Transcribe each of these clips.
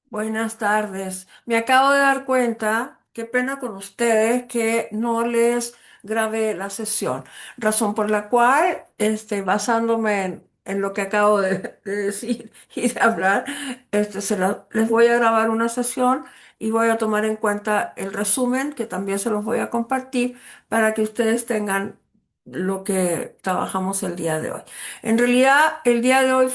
Buenas tardes. Me acabo de dar cuenta, qué pena con ustedes, que no les grabé la sesión. Razón por la cual, basándome en lo que acabo de decir y de hablar, les voy a grabar una sesión y voy a tomar en cuenta el resumen, que también se los voy a compartir para que ustedes tengan lo que trabajamos el día de hoy. En realidad, el día de hoy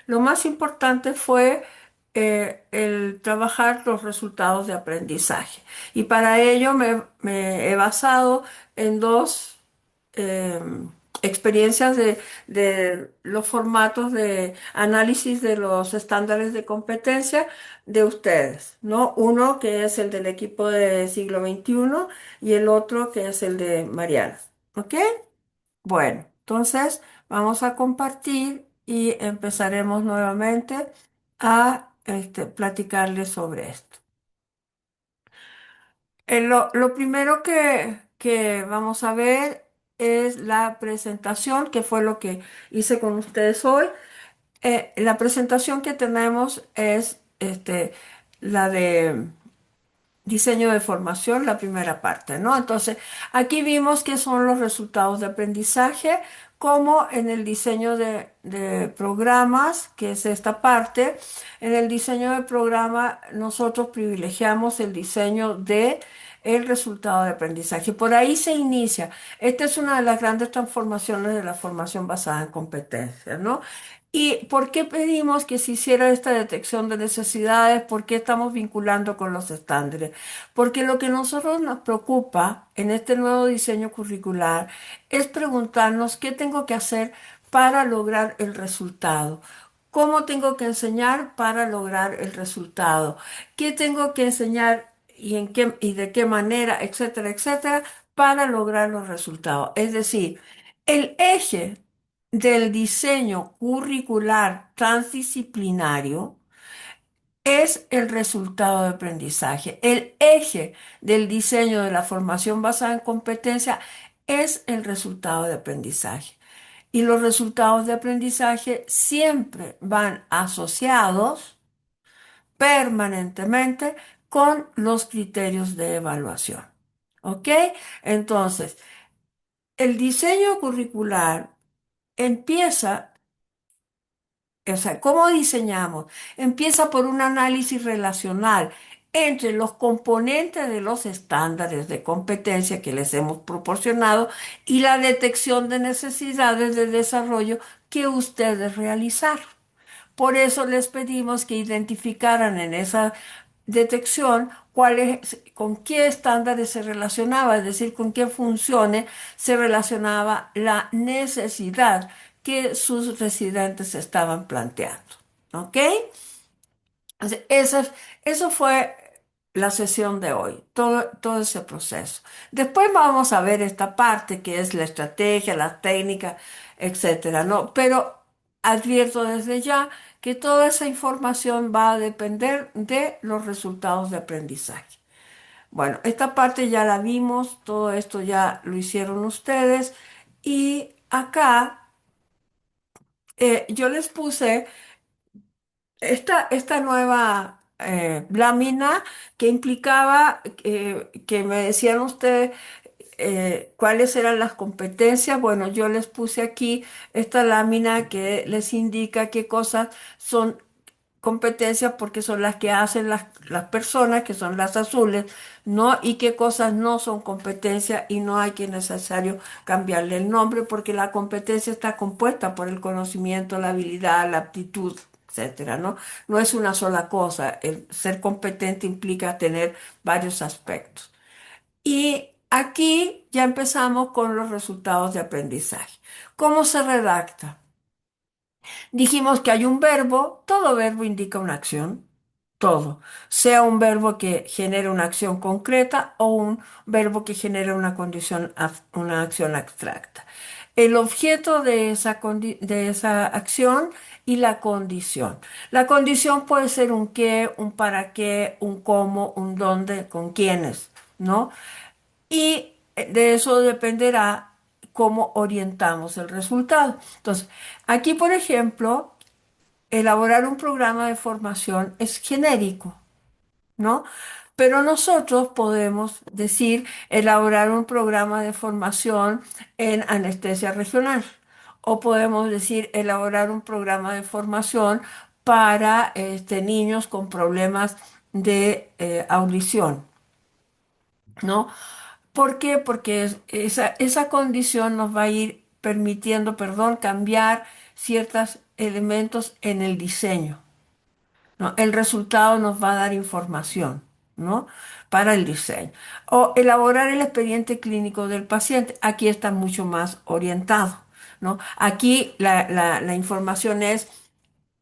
lo más importante fue el trabajar los resultados de aprendizaje. Y para ello me he basado en dos eh, experiencias de los formatos de análisis de los estándares de competencia de ustedes, ¿no? Uno que es el del equipo de siglo XXI y el otro que es el de Mariana. ¿Ok? Bueno, entonces vamos a compartir y empezaremos nuevamente a platicarles sobre esto. Lo primero que vamos a ver es la presentación, que fue lo que hice con ustedes hoy. La presentación que tenemos es la de diseño de formación, la primera parte, ¿no? Entonces, aquí vimos qué son los resultados de aprendizaje, como en el diseño de programas, que es esta parte. En el diseño de programa, nosotros privilegiamos el diseño de el resultado de aprendizaje. Por ahí se inicia. Esta es una de las grandes transformaciones de la formación basada en competencias, ¿no? ¿Y por qué pedimos que se hiciera esta detección de necesidades? ¿Por qué estamos vinculando con los estándares? Porque lo que a nosotros nos preocupa en este nuevo diseño curricular es preguntarnos qué tengo que hacer para lograr el resultado. ¿Cómo tengo que enseñar para lograr el resultado? ¿Qué tengo que enseñar y en qué y de qué manera, etcétera, etcétera, para lograr los resultados? Es decir, el eje del diseño curricular transdisciplinario es el resultado de aprendizaje. El eje del diseño de la formación basada en competencia es el resultado de aprendizaje. Y los resultados de aprendizaje siempre van asociados permanentemente con los criterios de evaluación. ¿Ok? Entonces, el diseño curricular empieza. O sea, ¿cómo diseñamos? Empieza por un análisis relacional entre los componentes de los estándares de competencia que les hemos proporcionado y la detección de necesidades de desarrollo que ustedes realizaron. Por eso les pedimos que identificaran en esa detección con qué estándares se relacionaba, es decir, con qué funciones se relacionaba la necesidad que sus residentes estaban planteando. ¿Ok? Entonces, eso fue la sesión de hoy, todo ese proceso. Después vamos a ver esta parte que es la estrategia, la técnica, etcétera, ¿no? Pero advierto desde ya que toda esa información va a depender de los resultados de aprendizaje. Bueno, esta parte ya la vimos, todo esto ya lo hicieron ustedes y acá yo les puse esta nueva lámina que implicaba que me decían ustedes cuáles eran las competencias. Bueno, yo les puse aquí esta lámina que les indica qué cosas son competencias porque son las que hacen las personas, que son las azules, ¿no? Y qué cosas no son competencias y no hay que necesario cambiarle el nombre porque la competencia está compuesta por el conocimiento, la habilidad, la aptitud, etcétera, ¿no? No es una sola cosa. El ser competente implica tener varios aspectos. Y aquí ya empezamos con los resultados de aprendizaje. ¿Cómo se redacta? Dijimos que hay un verbo, todo verbo indica una acción, todo, sea un verbo que genere una acción concreta o un verbo que genere una condición, una acción abstracta. El objeto de esa acción y la condición. La condición puede ser un qué, un para qué, un cómo, un dónde, con quiénes, ¿no? Y de eso dependerá cómo orientamos el resultado. Entonces, aquí, por ejemplo, elaborar un programa de formación es genérico, ¿no? Pero nosotros podemos decir elaborar un programa de formación en anestesia regional o podemos decir elaborar un programa de formación para niños con problemas de audición, ¿no? ¿Por qué? Porque esa condición nos va a ir permitiendo, perdón, cambiar ciertos elementos en el diseño, ¿no? El resultado nos va a dar información, ¿no? Para el diseño. O elaborar el expediente clínico del paciente. Aquí está mucho más orientado, ¿no? Aquí la información es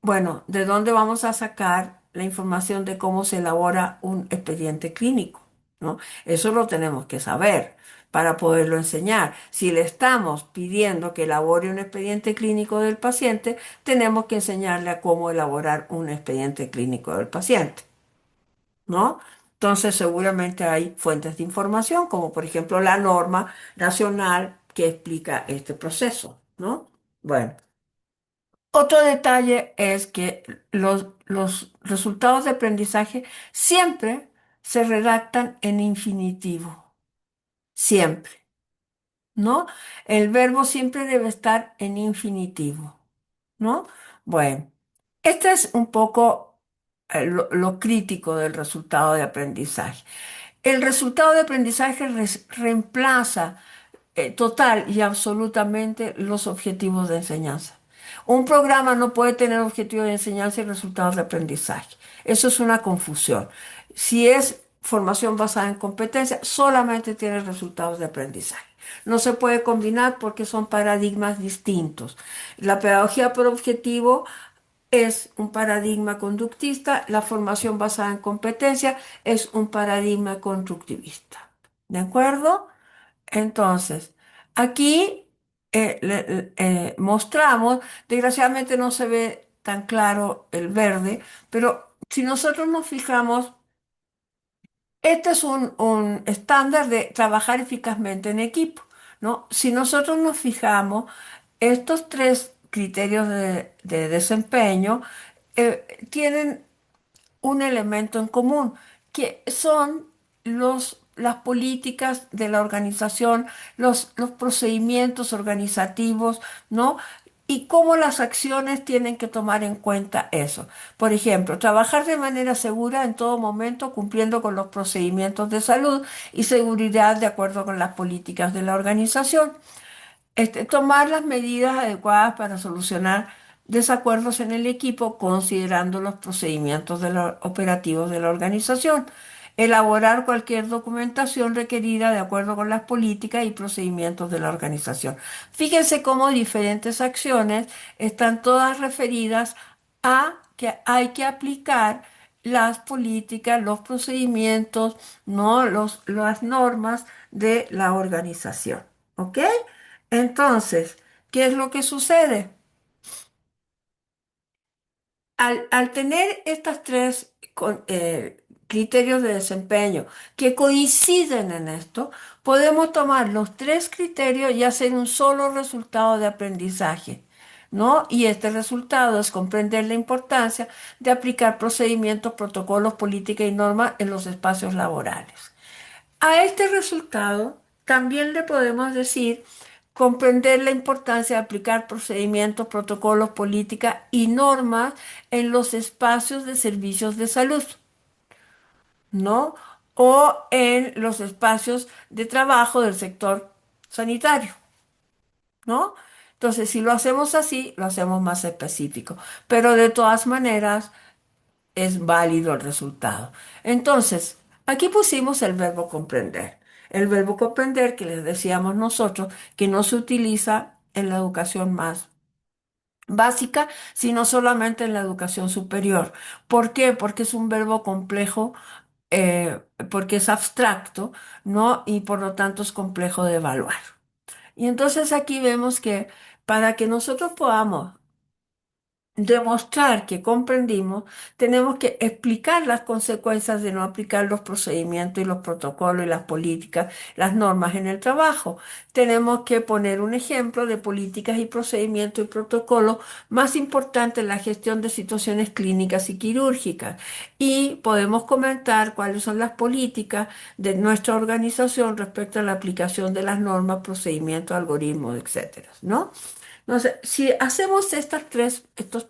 bueno, ¿de dónde vamos a sacar la información de cómo se elabora un expediente clínico? ¿No? Eso lo tenemos que saber para poderlo enseñar. Si le estamos pidiendo que elabore un expediente clínico del paciente, tenemos que enseñarle a cómo elaborar un expediente clínico del paciente, ¿no? Entonces, seguramente hay fuentes de información, como por ejemplo la norma nacional que explica este proceso, ¿no? Bueno. Otro detalle es que los resultados de aprendizaje siempre se redactan en infinitivo, siempre, ¿no? El verbo siempre debe estar en infinitivo, ¿no? Bueno, este es un poco lo crítico del resultado de aprendizaje. El resultado de aprendizaje reemplaza total y absolutamente los objetivos de enseñanza. Un programa no puede tener objetivos de enseñanza y resultados de aprendizaje. Eso es una confusión. Si es formación basada en competencia, solamente tiene resultados de aprendizaje. No se puede combinar porque son paradigmas distintos. La pedagogía por objetivo es un paradigma conductista, la formación basada en competencia es un paradigma constructivista. ¿De acuerdo? Entonces, aquí mostramos, desgraciadamente no se ve tan claro el verde, pero si nosotros nos fijamos, este es un estándar de trabajar eficazmente en equipo, ¿no? Si nosotros nos fijamos, estos tres criterios de desempeño tienen un elemento en común, que son las políticas de la organización, los procedimientos organizativos, ¿no? Y cómo las acciones tienen que tomar en cuenta eso. Por ejemplo, trabajar de manera segura en todo momento cumpliendo con los procedimientos de salud y seguridad de acuerdo con las políticas de la organización. Tomar las medidas adecuadas para solucionar desacuerdos en el equipo considerando los procedimientos operativos de la organización. Elaborar cualquier documentación requerida de acuerdo con las políticas y procedimientos de la organización. Fíjense cómo diferentes acciones están todas referidas a que hay que aplicar las políticas, los procedimientos, ¿no? Las normas de la organización. ¿Ok? Entonces, ¿qué es lo que sucede? Al tener estos tres criterios de desempeño que coinciden en esto, podemos tomar los tres criterios y hacer un solo resultado de aprendizaje, ¿no? Y este resultado es comprender la importancia de aplicar procedimientos, protocolos, políticas y normas en los espacios laborales. A este resultado también le podemos decir comprender la importancia de aplicar procedimientos, protocolos, políticas y normas en los espacios de servicios de salud, ¿no? O en los espacios de trabajo del sector sanitario, ¿no? Entonces, si lo hacemos así, lo hacemos más específico. Pero de todas maneras, es válido el resultado. Entonces, aquí pusimos el verbo comprender. El verbo comprender que les decíamos nosotros que no se utiliza en la educación más básica, sino solamente en la educación superior. ¿Por qué? Porque es un verbo complejo, porque es abstracto, ¿no? Y por lo tanto es complejo de evaluar. Y entonces aquí vemos que para que nosotros podamos demostrar que comprendimos, tenemos que explicar las consecuencias de no aplicar los procedimientos y los protocolos y las políticas, las normas en el trabajo. Tenemos que poner un ejemplo de políticas y procedimientos y protocolos más importantes en la gestión de situaciones clínicas y quirúrgicas. Y podemos comentar cuáles son las políticas de nuestra organización respecto a la aplicación de las normas, procedimientos, algoritmos, etcétera, ¿no? Entonces, si hacemos estos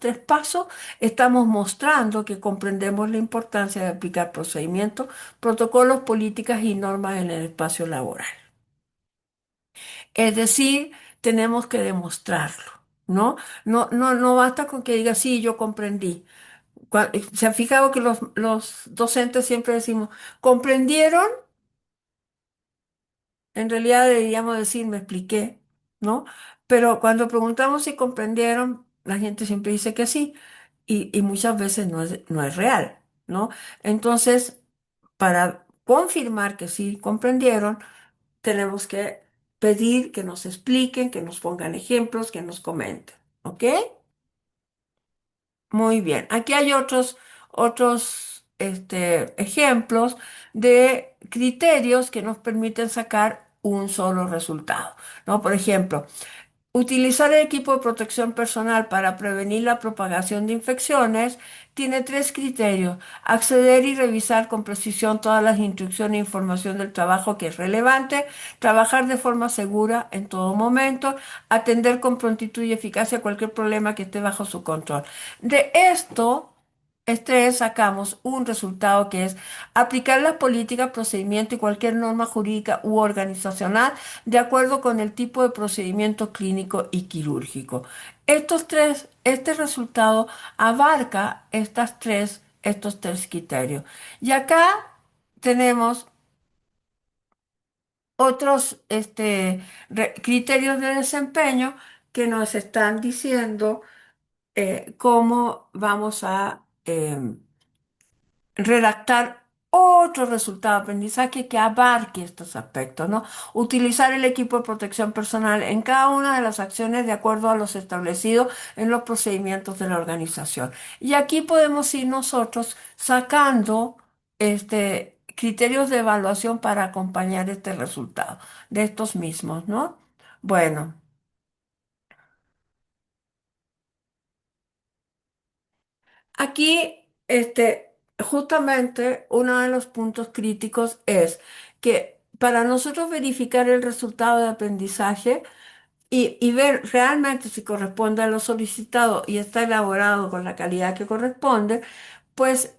tres pasos, estamos mostrando que comprendemos la importancia de aplicar procedimientos, protocolos, políticas y normas en el espacio laboral. Es decir, tenemos que demostrarlo, ¿no? No basta con que diga, sí, yo comprendí. Se ha fijado que los docentes siempre decimos, ¿comprendieron? En realidad deberíamos decir, me expliqué, ¿no? Pero cuando preguntamos si comprendieron, la gente siempre dice que sí, y muchas veces no es real, ¿no? Entonces, para confirmar que sí comprendieron, tenemos que pedir que nos expliquen, que nos pongan ejemplos, que nos comenten, ¿ok? Muy bien. Aquí hay otros ejemplos de criterios que nos permiten sacar un solo resultado, ¿no? Por ejemplo, utilizar el equipo de protección personal para prevenir la propagación de infecciones tiene tres criterios. Acceder y revisar con precisión todas las instrucciones e información del trabajo que es relevante, trabajar de forma segura en todo momento, atender con prontitud y eficacia cualquier problema que esté bajo su control. De esto sacamos un resultado que es aplicar las políticas, procedimientos y cualquier norma jurídica u organizacional de acuerdo con el tipo de procedimiento clínico y quirúrgico. Este resultado abarca estos tres criterios. Y acá tenemos otros criterios de desempeño que nos están diciendo cómo vamos a redactar otro resultado de aprendizaje que abarque estos aspectos, ¿no? Utilizar el equipo de protección personal en cada una de las acciones de acuerdo a los establecidos en los procedimientos de la organización. Y aquí podemos ir nosotros sacando criterios de evaluación para acompañar este resultado de estos mismos, ¿no? Bueno. Aquí, justamente uno de los puntos críticos es que para nosotros verificar el resultado de aprendizaje y ver realmente si corresponde a lo solicitado y está elaborado con la calidad que corresponde, pues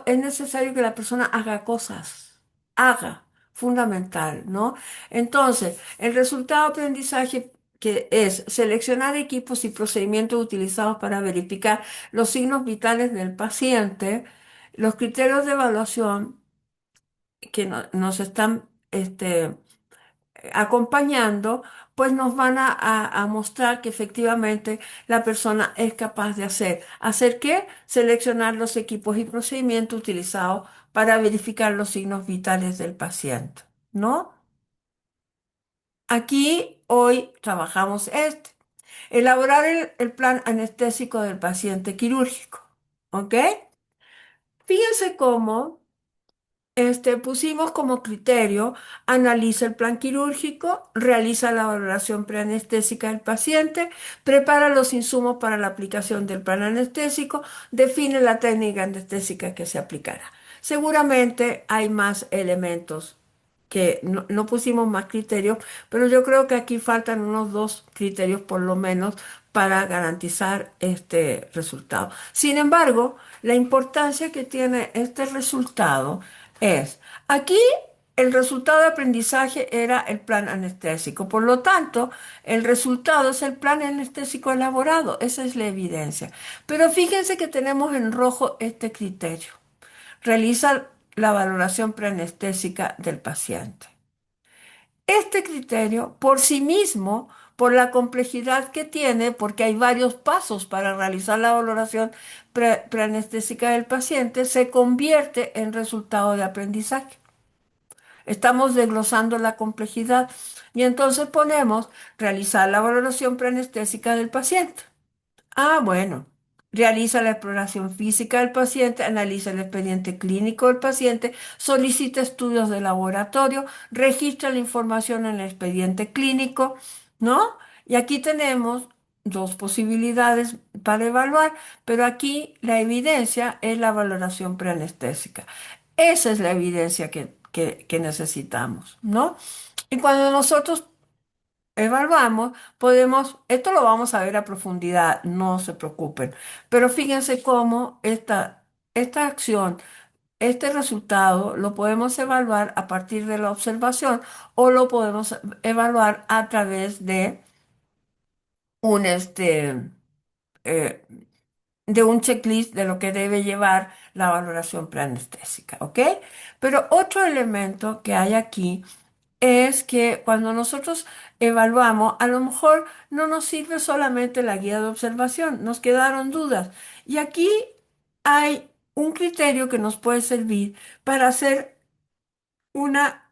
es necesario que la persona haga cosas, haga, fundamental, ¿no? Entonces, el resultado de aprendizaje que es seleccionar equipos y procedimientos utilizados para verificar los signos vitales del paciente, los criterios de evaluación que nos están acompañando, pues nos van a mostrar que efectivamente la persona es capaz de hacer. ¿Hacer qué? Seleccionar los equipos y procedimientos utilizados para verificar los signos vitales del paciente, ¿no? Aquí hoy trabajamos elaborar el plan anestésico del paciente quirúrgico, ¿ok? Fíjense cómo pusimos como criterio, analiza el plan quirúrgico, realiza la valoración preanestésica del paciente, prepara los insumos para la aplicación del plan anestésico, define la técnica anestésica que se aplicará. Seguramente hay más elementos que no pusimos más criterios, pero yo creo que aquí faltan unos dos criterios por lo menos para garantizar este resultado. Sin embargo, la importancia que tiene este resultado aquí el resultado de aprendizaje era el plan anestésico. Por lo tanto, el resultado es el plan anestésico elaborado. Esa es la evidencia. Pero fíjense que tenemos en rojo este criterio. Realiza la valoración preanestésica del paciente. Este criterio, por sí mismo, por la complejidad que tiene, porque hay varios pasos para realizar la valoración preanestésica del paciente, se convierte en resultado de aprendizaje. Estamos desglosando la complejidad y entonces ponemos realizar la valoración preanestésica del paciente. Ah, bueno. realiza la exploración física del paciente, analiza el expediente clínico del paciente, solicita estudios de laboratorio, registra la información en el expediente clínico, ¿no? Y aquí tenemos dos posibilidades para evaluar, pero aquí la evidencia es la valoración preanestésica. Esa es la evidencia que necesitamos, ¿no? Y cuando nosotros evaluamos, podemos, esto lo vamos a ver a profundidad, no se preocupen, pero fíjense cómo esta acción, este resultado lo podemos evaluar a partir de la observación o lo podemos evaluar a través un, este, eh, de un checklist de lo que debe llevar la valoración preanestésica, ¿ok? Pero otro elemento que hay aquí es que cuando nosotros evaluamos, a lo mejor no nos sirve solamente la guía de observación, nos quedaron dudas. Y aquí hay un criterio que nos puede servir para hacer una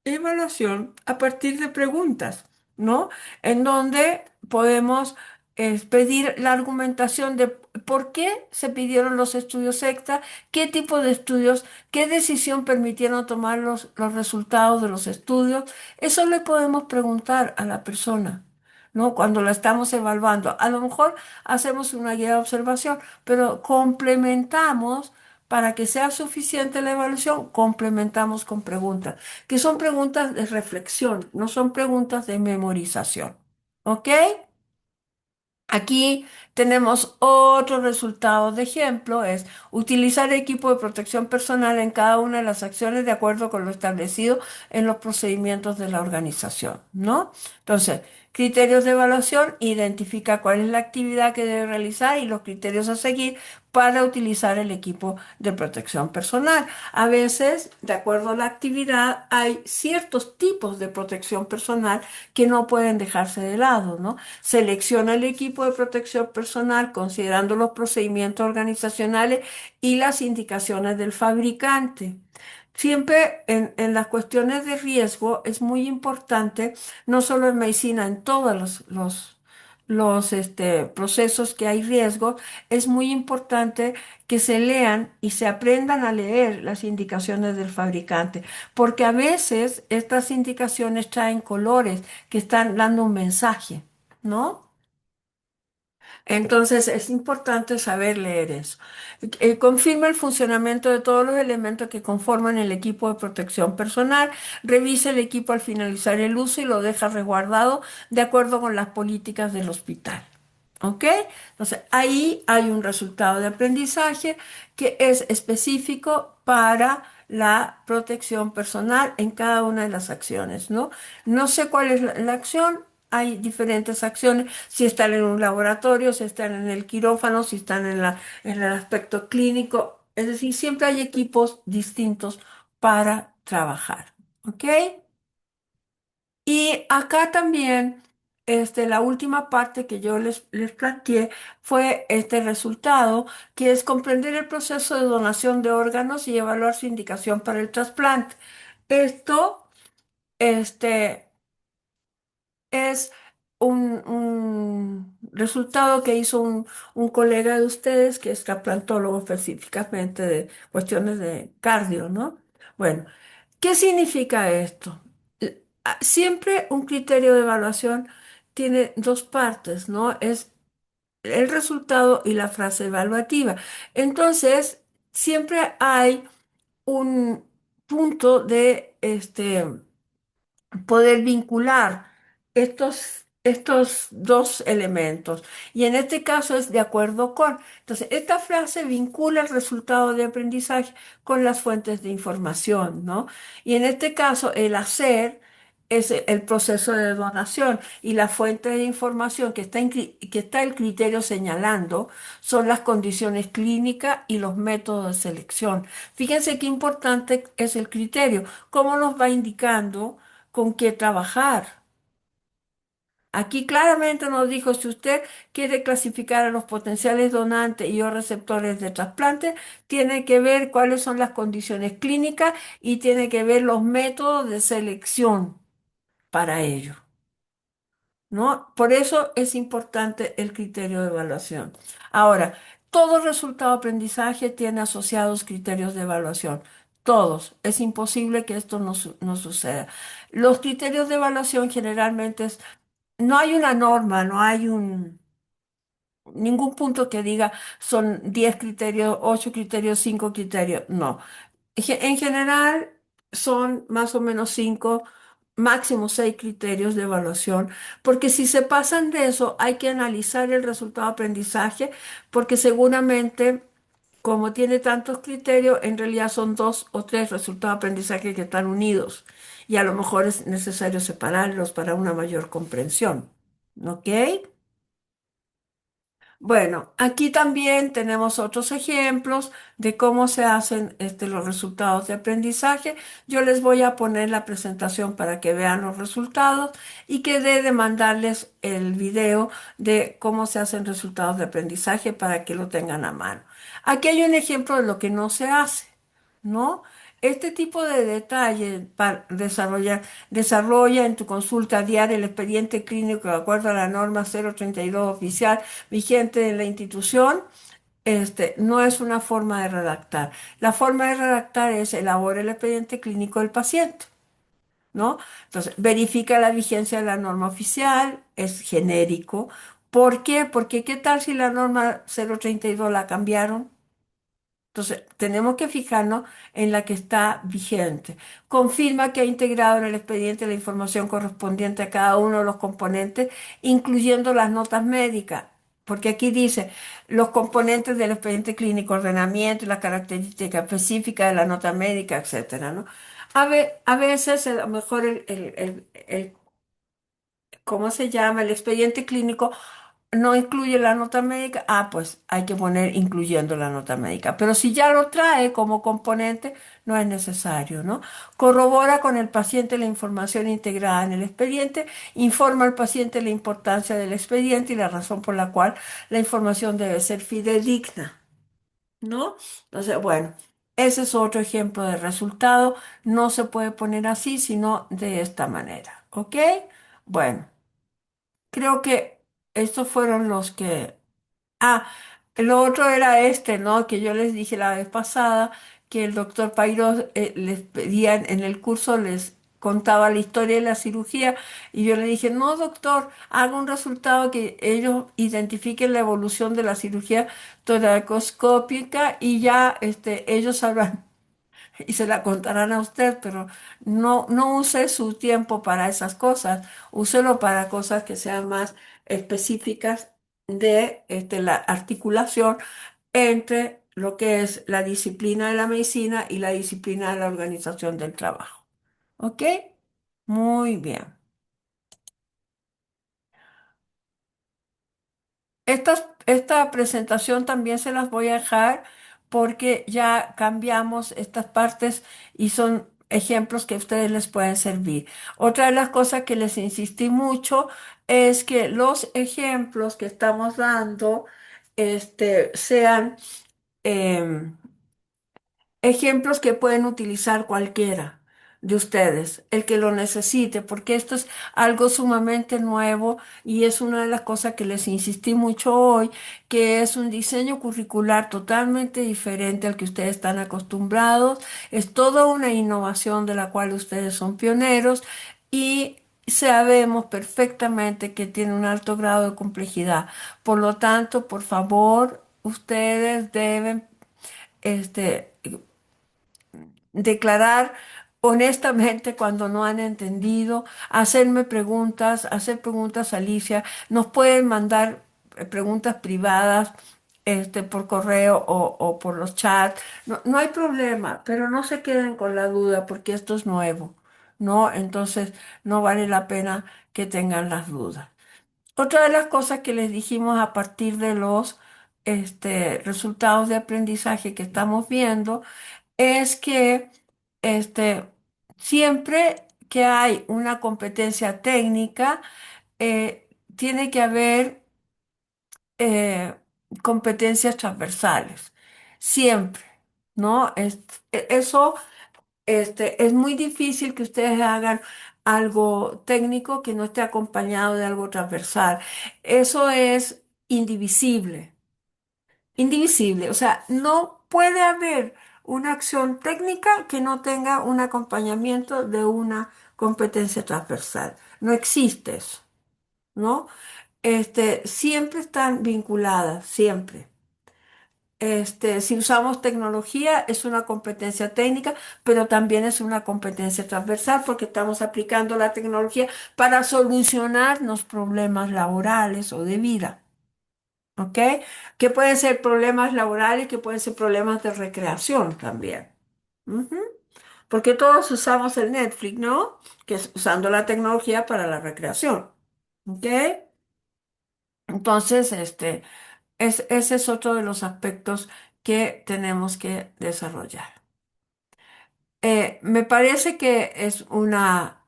evaluación a partir de preguntas, ¿no? En donde podemos pedir la argumentación de por qué se pidieron los estudios extra, qué tipo de estudios, qué decisión permitieron tomar los resultados de los estudios. Eso le podemos preguntar a la persona, ¿no? Cuando la estamos evaluando. A lo mejor hacemos una guía de observación, pero complementamos para que sea suficiente la evaluación, complementamos con preguntas, que son preguntas de reflexión, no son preguntas de memorización. ¿Ok? Aquí tenemos otro resultado de ejemplo, es utilizar equipo de protección personal en cada una de las acciones de acuerdo con lo establecido en los procedimientos de la organización, ¿no? Entonces, criterios de evaluación, identifica cuál es la actividad que debe realizar y los criterios a seguir para utilizar el equipo de protección personal. A veces, de acuerdo a la actividad, hay ciertos tipos de protección personal que no pueden dejarse de lado, ¿no? Selecciona el equipo de protección personal considerando los procedimientos organizacionales y las indicaciones del fabricante. Siempre en las cuestiones de riesgo es muy importante, no solo en medicina, en todos los procesos que hay riesgo, es muy importante que se lean y se aprendan a leer las indicaciones del fabricante, porque a veces estas indicaciones traen colores que están dando un mensaje, ¿no? Entonces es importante saber leer eso. Confirma el funcionamiento de todos los elementos que conforman el equipo de protección personal. Revisa el equipo al finalizar el uso y lo deja resguardado de acuerdo con las políticas del hospital. ¿Ok? Entonces ahí hay un resultado de aprendizaje que es específico para la protección personal en cada una de las acciones, ¿no? No sé cuál es la acción, hay diferentes acciones, si están en un laboratorio, si están en el quirófano, si están en el aspecto clínico, es decir, siempre hay equipos distintos para trabajar, ¿ok? Y acá también, la última parte que yo les planteé fue este resultado, que es comprender el proceso de donación de órganos y evaluar su indicación para el trasplante. Esto, este, es un resultado que hizo un colega de ustedes, que es trasplantólogo específicamente de cuestiones de cardio, ¿no? Bueno, ¿qué significa esto? Siempre un criterio de evaluación tiene dos partes, ¿no? Es el resultado y la frase evaluativa. Entonces, siempre hay un punto de poder vincular estos dos elementos. Y en este caso es de acuerdo con. Entonces, esta frase vincula el resultado de aprendizaje con las fuentes de información, ¿no? Y en este caso, el hacer es el proceso de donación y la fuente de información que está el criterio señalando son las condiciones clínicas y los métodos de selección. Fíjense qué importante es el criterio, cómo nos va indicando con qué trabajar. Aquí claramente nos dijo, si usted quiere clasificar a los potenciales donantes y o receptores de trasplante, tiene que ver cuáles son las condiciones clínicas y tiene que ver los métodos de selección para ello, ¿no? Por eso es importante el criterio de evaluación. Ahora, Todo resultado de aprendizaje tiene asociados criterios de evaluación. Todos. Es imposible que esto no suceda. Los criterios de evaluación generalmente no hay una norma, no hay ningún punto que diga son 10 criterios, 8 criterios, 5 criterios. No. En general son más o menos 5, máximo 6 criterios de evaluación, porque si se pasan de eso hay que analizar el resultado de aprendizaje, porque seguramente como tiene tantos criterios, en realidad son 2 o 3 resultados de aprendizaje que están unidos y a lo mejor es necesario separarlos para una mayor comprensión. ¿Ok? Bueno, aquí también tenemos otros ejemplos de cómo se hacen los resultados de aprendizaje. Yo les voy a poner la presentación para que vean los resultados y quedé de mandarles el video de cómo se hacen resultados de aprendizaje para que lo tengan a mano. Aquí hay un ejemplo de lo que no se hace, ¿no? Este tipo de detalle para desarrolla en tu consulta diaria el expediente clínico de acuerdo a la norma 032 oficial vigente en la institución. No es una forma de redactar. La forma de redactar es elaborar el expediente clínico del paciente, ¿no? Entonces, verifica la vigencia de la norma oficial, es genérico. ¿Por qué? Porque ¿qué tal si la norma 032 la cambiaron? Entonces, tenemos que fijarnos en la que está vigente. Confirma que ha integrado en el expediente la información correspondiente a cada uno de los componentes, incluyendo las notas médicas. Porque aquí dice los componentes del expediente clínico, ordenamiento y las características específicas de la nota médica, etcétera, ¿no? A veces, a lo mejor ¿cómo se llama? El expediente clínico no incluye la nota médica, pues hay que poner incluyendo la nota médica. Pero si ya lo trae como componente, no es necesario, ¿no? Corrobora con el paciente la información integrada en el expediente, informa al paciente la importancia del expediente y la razón por la cual la información debe ser fidedigna, ¿no? Entonces, bueno, ese es otro ejemplo de resultado. No se puede poner así, sino de esta manera, ¿ok? Bueno. Creo que estos fueron los que... Ah, lo otro era ¿no? Que yo les dije la vez pasada, que el doctor Pairo les pedía en el curso, les contaba la historia de la cirugía, y yo le dije, no, doctor, haga un resultado que ellos identifiquen la evolución de la cirugía toracoscópica y ya ellos sabrán y se la contarán a usted, pero no use su tiempo para esas cosas, úselo para cosas que sean más específicas de la articulación entre lo que es la disciplina de la medicina y la disciplina de la organización del trabajo. ¿Ok? Muy bien. Esta presentación también se las voy a dejar porque ya cambiamos estas partes y son ejemplos que a ustedes les pueden servir. Otra de las cosas que les insistí mucho es que los ejemplos que estamos dando sean em, ejemplos que pueden utilizar cualquiera de ustedes, el que lo necesite, porque esto es algo sumamente nuevo y es una de las cosas que les insistí mucho hoy, que es un diseño curricular totalmente diferente al que ustedes están acostumbrados. Es toda una innovación de la cual ustedes son pioneros y sabemos perfectamente que tiene un alto grado de complejidad. Por lo tanto, por favor, ustedes deben este, declarar honestamente cuando no han entendido, hacerme preguntas, hacer preguntas a Alicia, nos pueden mandar preguntas privadas por correo o por los chats, no hay problema, pero no se queden con la duda porque esto es nuevo, ¿no? Entonces no vale la pena que tengan las dudas. Otra de las cosas que les dijimos a partir de los resultados de aprendizaje que estamos viendo es que este, siempre que hay una competencia técnica, tiene que haber eh, competencias transversales. Siempre, ¿no? Eso es muy difícil que ustedes hagan algo técnico que no esté acompañado de algo transversal. Eso es indivisible. indivisible. O sea, no puede haber una acción técnica que no tenga un acompañamiento de una competencia transversal. No existe eso, ¿no? Siempre están vinculadas, siempre. Si usamos tecnología es una competencia técnica, pero también es una competencia transversal porque estamos aplicando la tecnología para solucionarnos problemas laborales o de vida, ¿ok? Que pueden ser problemas laborales, que pueden ser problemas de recreación también. Ujú. Porque todos usamos el Netflix, ¿no? Que es usando la tecnología para la recreación, ¿ok? Entonces, ese es otro de los aspectos que tenemos que desarrollar. Me parece que es una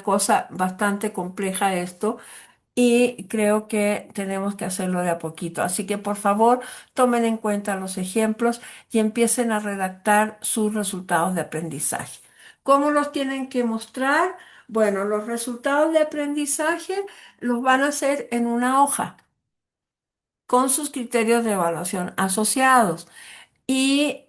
cosa bastante compleja esto y creo que tenemos que hacerlo de a poquito. Así que por favor tomen en cuenta los ejemplos y empiecen a redactar sus resultados de aprendizaje. ¿Cómo los tienen que mostrar? Bueno, los resultados de aprendizaje los van a hacer en una hoja con sus criterios de evaluación asociados y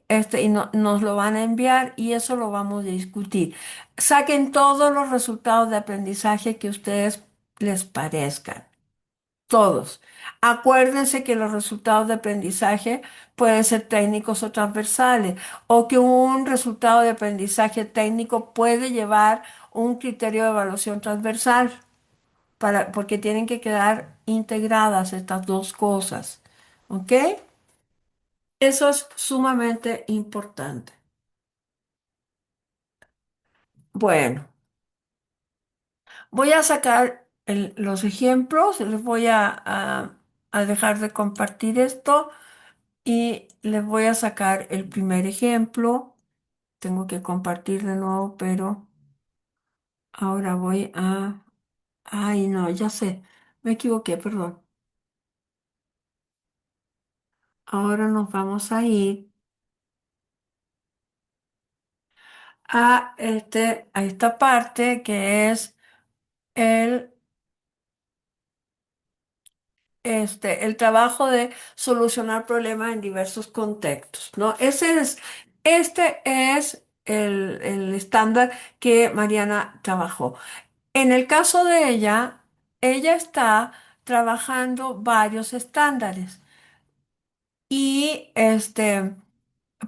nos lo van a enviar y eso lo vamos a discutir. Saquen todos los resultados de aprendizaje que a ustedes les parezcan, todos. Acuérdense que los resultados de aprendizaje pueden ser técnicos o transversales o que un resultado de aprendizaje técnico puede llevar un criterio de evaluación transversal porque tienen que quedar integradas estas dos cosas. ¿Ok? Eso es sumamente importante. Bueno, voy a sacar los ejemplos, les voy a dejar de compartir esto y les voy a sacar el primer ejemplo. Tengo que compartir de nuevo, pero ahora voy a... Ay, no, ya sé, me equivoqué, perdón. Ahora nos vamos a ir a esta parte que es el el trabajo de solucionar problemas en diversos contextos, ¿no? Este es el estándar que Mariana trabajó. En el caso de ella está trabajando varios estándares y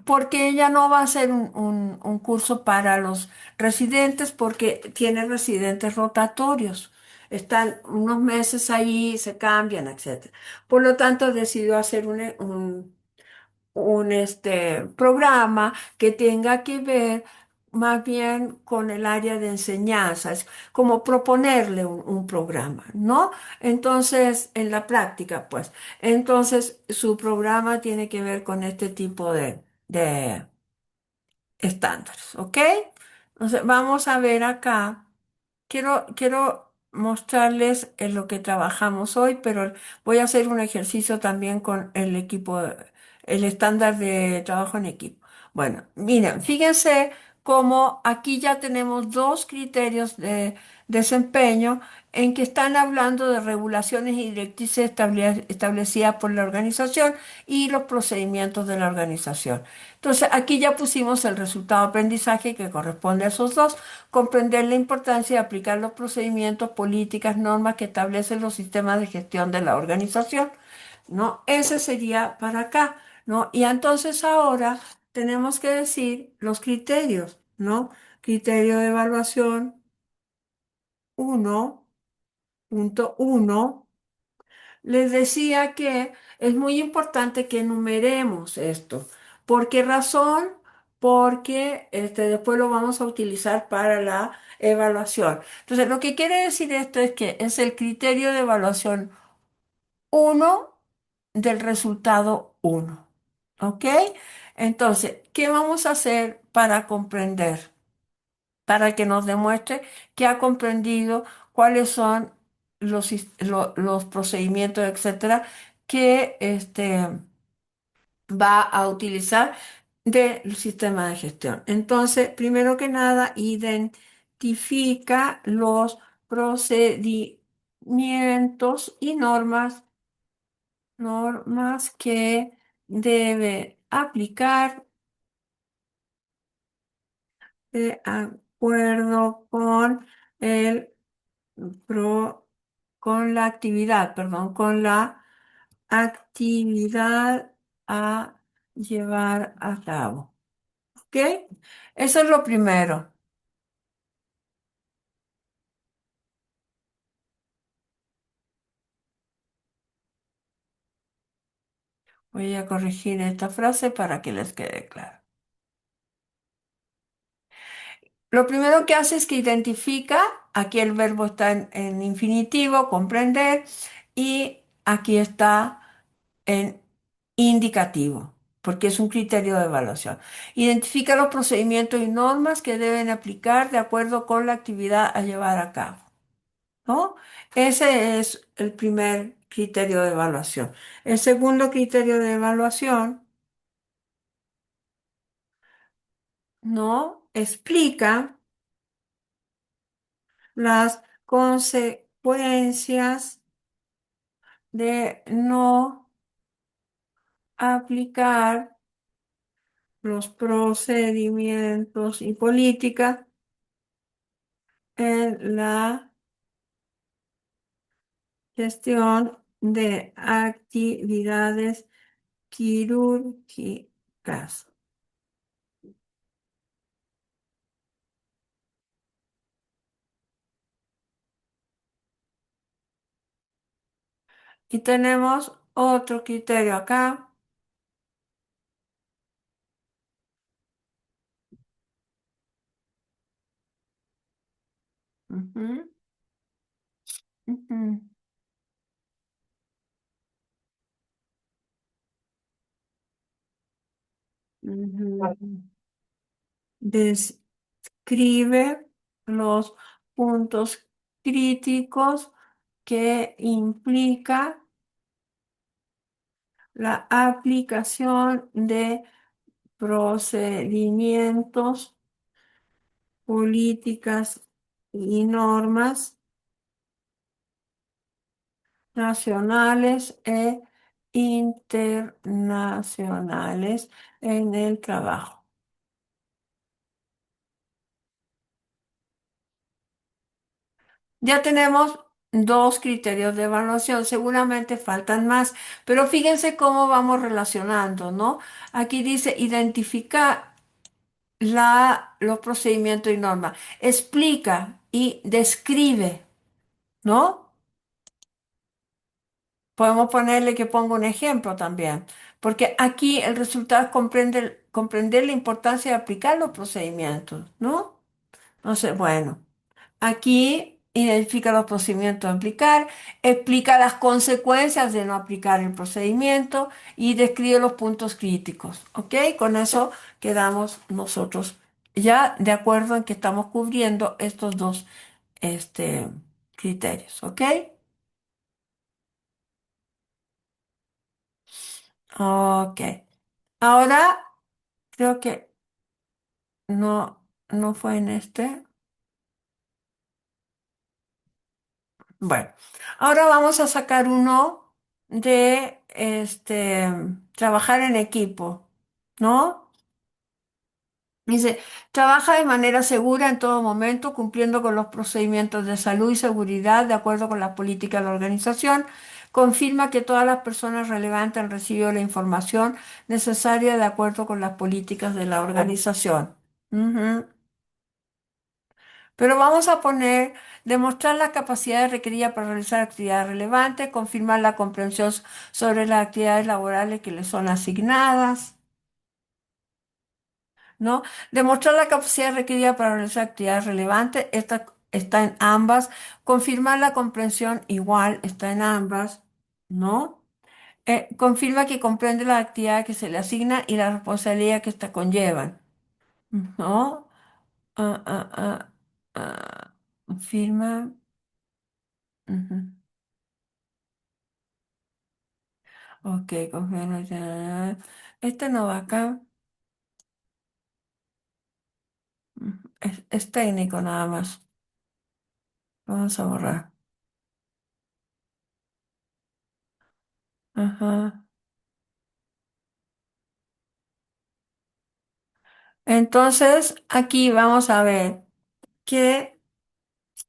porque ella no va a hacer un curso para los residentes porque tiene residentes rotatorios. Están unos meses ahí, se cambian, etcétera. Por lo tanto, decidió hacer un programa que tenga que ver más bien con el área de enseñanza, es como proponerle un programa, ¿no? Entonces, en la práctica, pues, entonces su programa tiene que ver con este tipo de estándares, ¿ok? Entonces, vamos a ver acá. Quiero mostrarles en lo que trabajamos hoy, pero voy a hacer un ejercicio también con el equipo, el estándar de trabajo en equipo. Bueno, miren, fíjense cómo aquí ya tenemos dos criterios de desempeño en que están hablando de regulaciones y directrices establecidas por la organización y los procedimientos de la organización. Entonces, aquí ya pusimos el resultado de aprendizaje que corresponde a esos dos, comprender la importancia de aplicar los procedimientos, políticas, normas que establecen los sistemas de gestión de la organización, ¿no? Ese sería para acá, ¿no? Y entonces ahora tenemos que decir los criterios, ¿no? Criterio de evaluación 1.1. Les decía que es muy importante que enumeremos esto. ¿Por qué razón? Porque después lo vamos a utilizar para la evaluación. Entonces, lo que quiere decir esto es que es el criterio de evaluación uno del resultado uno. ¿Ok? Entonces, ¿qué vamos a hacer para comprender? Para que nos demuestre que ha comprendido cuáles son los procedimientos, etcétera, que va a utilizar del sistema de gestión. Entonces, primero que nada, identifica los procedimientos y normas que debe aplicar de acuerdo con el pro, con la actividad, perdón, con la actividad a llevar a cabo. ¿Ok? Eso es lo primero. Voy a corregir esta frase para que les quede claro. Lo primero que hace es que identifica, aquí el verbo está en infinitivo, comprender, y aquí está en indicativo, porque es un criterio de evaluación. Identifica los procedimientos y normas que deben aplicar de acuerdo con la actividad a llevar a cabo, ¿no? Ese es el primer criterio de evaluación. El segundo criterio de evaluación, ¿no? Explica las consecuencias de no aplicar los procedimientos y políticas en la gestión de actividades quirúrgicas. Y tenemos otro criterio acá. Ujú, ujú, ujú. Describe los puntos críticos que implica la aplicación de procedimientos, políticas y normas nacionales e internacionales en el trabajo. Ya tenemos dos criterios de evaluación, seguramente faltan más, pero fíjense cómo vamos relacionando, ¿no? Aquí dice identifica los procedimientos y normas, explica y describe, ¿no? Podemos ponerle que ponga un ejemplo también, porque aquí el resultado es comprender la importancia de aplicar los procedimientos, ¿no? Entonces, bueno, aquí identifica los procedimientos a aplicar, explica las consecuencias de no aplicar el procedimiento y describe los puntos críticos, ¿ok? Con eso quedamos nosotros ya de acuerdo en que estamos cubriendo estos dos, este, criterios, ¿ok? Ok. Ahora creo que no fue en este. Bueno, ahora vamos a sacar uno de trabajar en equipo, ¿no? Dice, trabaja de manera segura en todo momento, cumpliendo con los procedimientos de salud y seguridad de acuerdo con las políticas de la organización. Confirma que todas las personas relevantes han recibido la información necesaria de acuerdo con las políticas de la organización. Ujú. Pero vamos a poner, demostrar las capacidades requeridas para realizar actividades relevantes, confirmar la comprensión sobre las actividades laborales que le son asignadas, ¿no? Demostrar la capacidad requerida para realizar actividades relevantes, esta está en ambas. Confirmar la comprensión igual, está en ambas, ¿no? Confirma que comprende la actividad que se le asigna y la responsabilidad que ésta conllevan, ¿no? Ah, ah, confirma. Ujú. Ok, confirma. Este no va acá. Es técnico nada más. Vamos a borrar. Ajá. Entonces, aquí vamos a ver que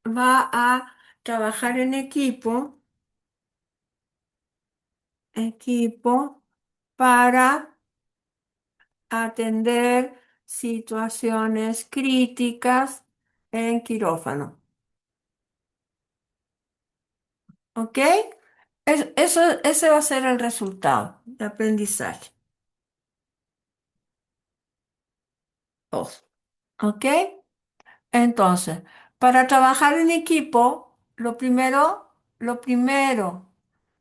va a trabajar en equipo para atender situaciones críticas en quirófano. ¿Ok? Ese va a ser el resultado de aprendizaje. Dos. ¿Ok? Entonces, para trabajar en equipo, lo primero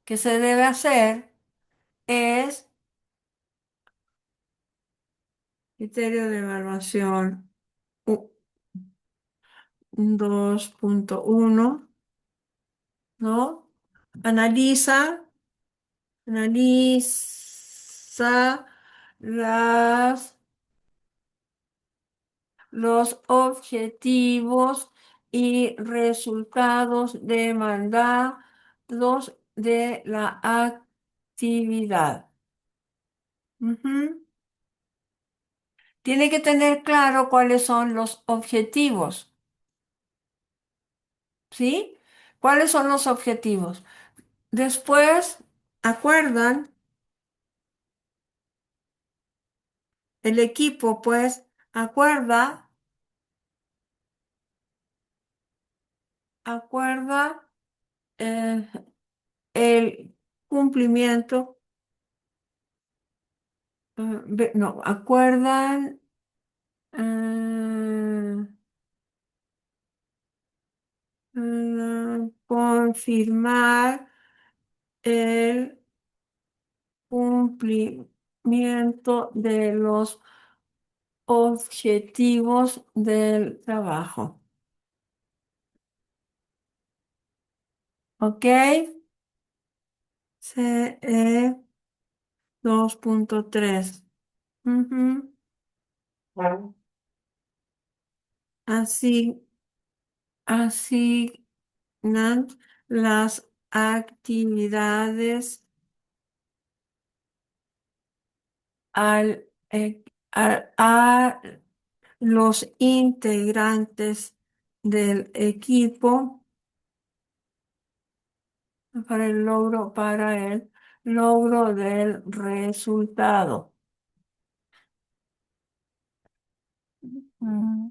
que se debe hacer es criterio de evaluación u- 2.1, ¿no? Analiza, analiza las, los objetivos y resultados demandados de la actividad. Ujú. Tiene que tener claro cuáles son los objetivos, ¿sí? ¿Cuáles son los objetivos? Después, acuerdan, el equipo pues acuerda eh, el cumplimiento, no, acuerdan eh, confirmar el cumplimiento de los objetivos del trabajo. ¿Ok? CE 2.3. Ujú. Así, asignan las actividades al, a los integrantes del equipo para el logro del resultado. Mm.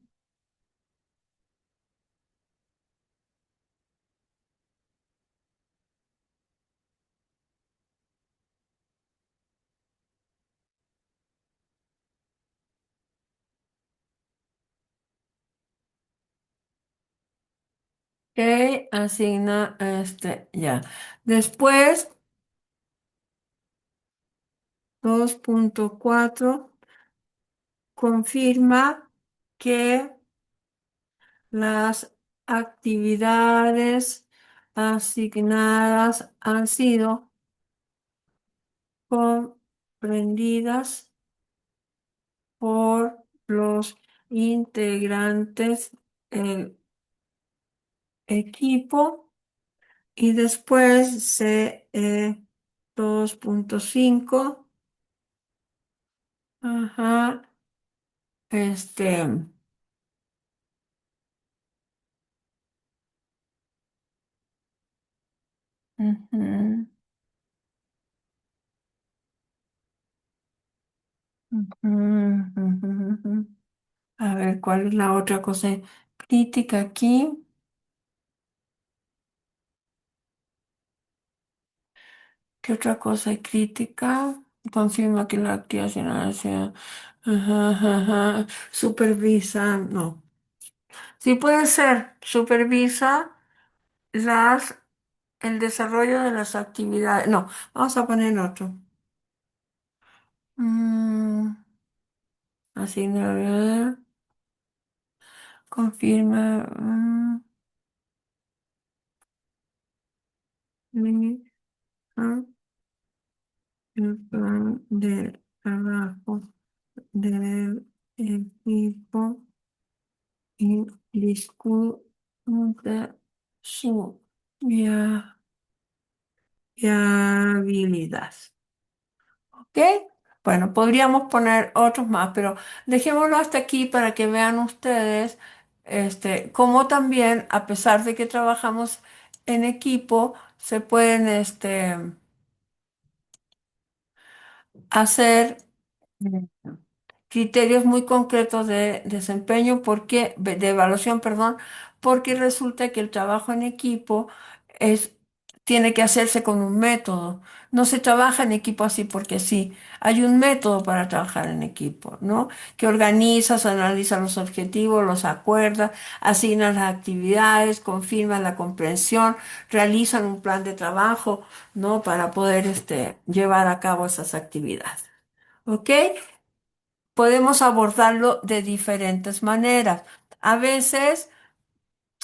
Ok, asigna ya. Después, 2.4 confirma que las actividades asignadas han sido comprendidas por los integrantes del equipo y después 2.5, ajá, este, ujú, ujú, ujú, ujú. A ver, ¿cuál es la otra cosa crítica aquí? ¿Qué otra cosa es crítica? Confirma que la activación hacia ajá, ajá, ajá. Supervisa, no. Sí puede ser, supervisa las, el desarrollo de las actividades. No, vamos a poner otro. Mm, asignar, confirma mi- ah, el plan de trabajo del equipo y discute su via- viabilidad. ¿Ok? Bueno, podríamos poner otros más, pero dejémoslo hasta aquí para que vean ustedes, cómo también, a pesar de que trabajamos en equipo, se pueden, hacer criterios muy concretos de desempeño, de evaluación, perdón, porque resulta que el trabajo en equipo es, tiene que hacerse con un método. No se trabaja en equipo así porque sí. Hay un método para trabajar en equipo, ¿no? Que organizas, analiza los objetivos, los acuerdas, asignas las actividades, confirmas la comprensión, realizan un plan de trabajo, ¿no? Para poder, llevar a cabo esas actividades. ¿Ok? Podemos abordarlo de diferentes maneras. A veces,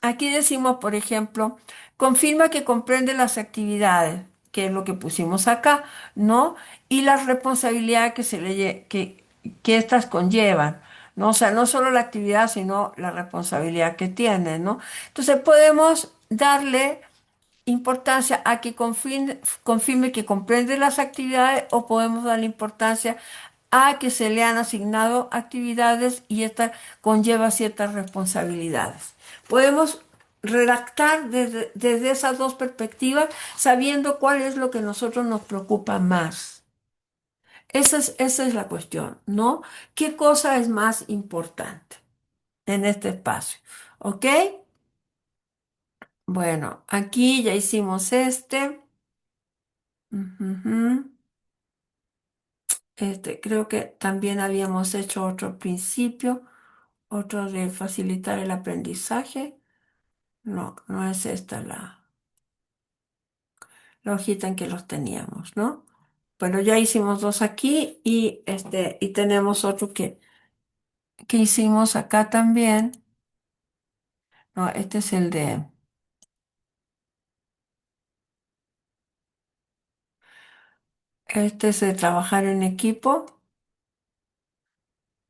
aquí decimos, por ejemplo, confirma que comprende las actividades, que es lo que pusimos acá, ¿no? Y la responsabilidad que que éstas conllevan, ¿no? O sea, no solo la actividad, sino la responsabilidad que tiene, ¿no? Entonces podemos darle importancia a que confirme que comprende las actividades o podemos darle importancia a que se le han asignado actividades y esta conlleva ciertas responsabilidades. Podemos redactar desde esas dos perspectivas sabiendo cuál es lo que a nosotros nos preocupa más. Esa es la cuestión, ¿no? ¿Qué cosa es más importante en este espacio? ¿Ok? Bueno, aquí ya hicimos este. Ujujú. Creo que también habíamos hecho otro principio, otro de facilitar el aprendizaje. No, no es esta la hojita en que los teníamos, ¿no? Pero ya hicimos dos aquí y tenemos otro que hicimos acá también. No, este es este es de trabajar en equipo.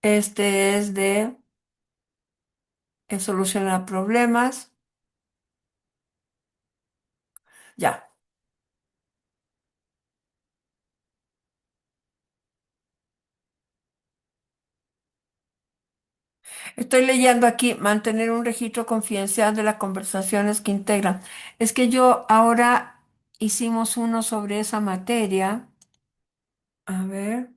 Este es de solucionar problemas. Ya. Estoy leyendo aquí, mantener un registro confidencial de las conversaciones que integran. Es que yo ahora hicimos uno sobre esa materia. A ver,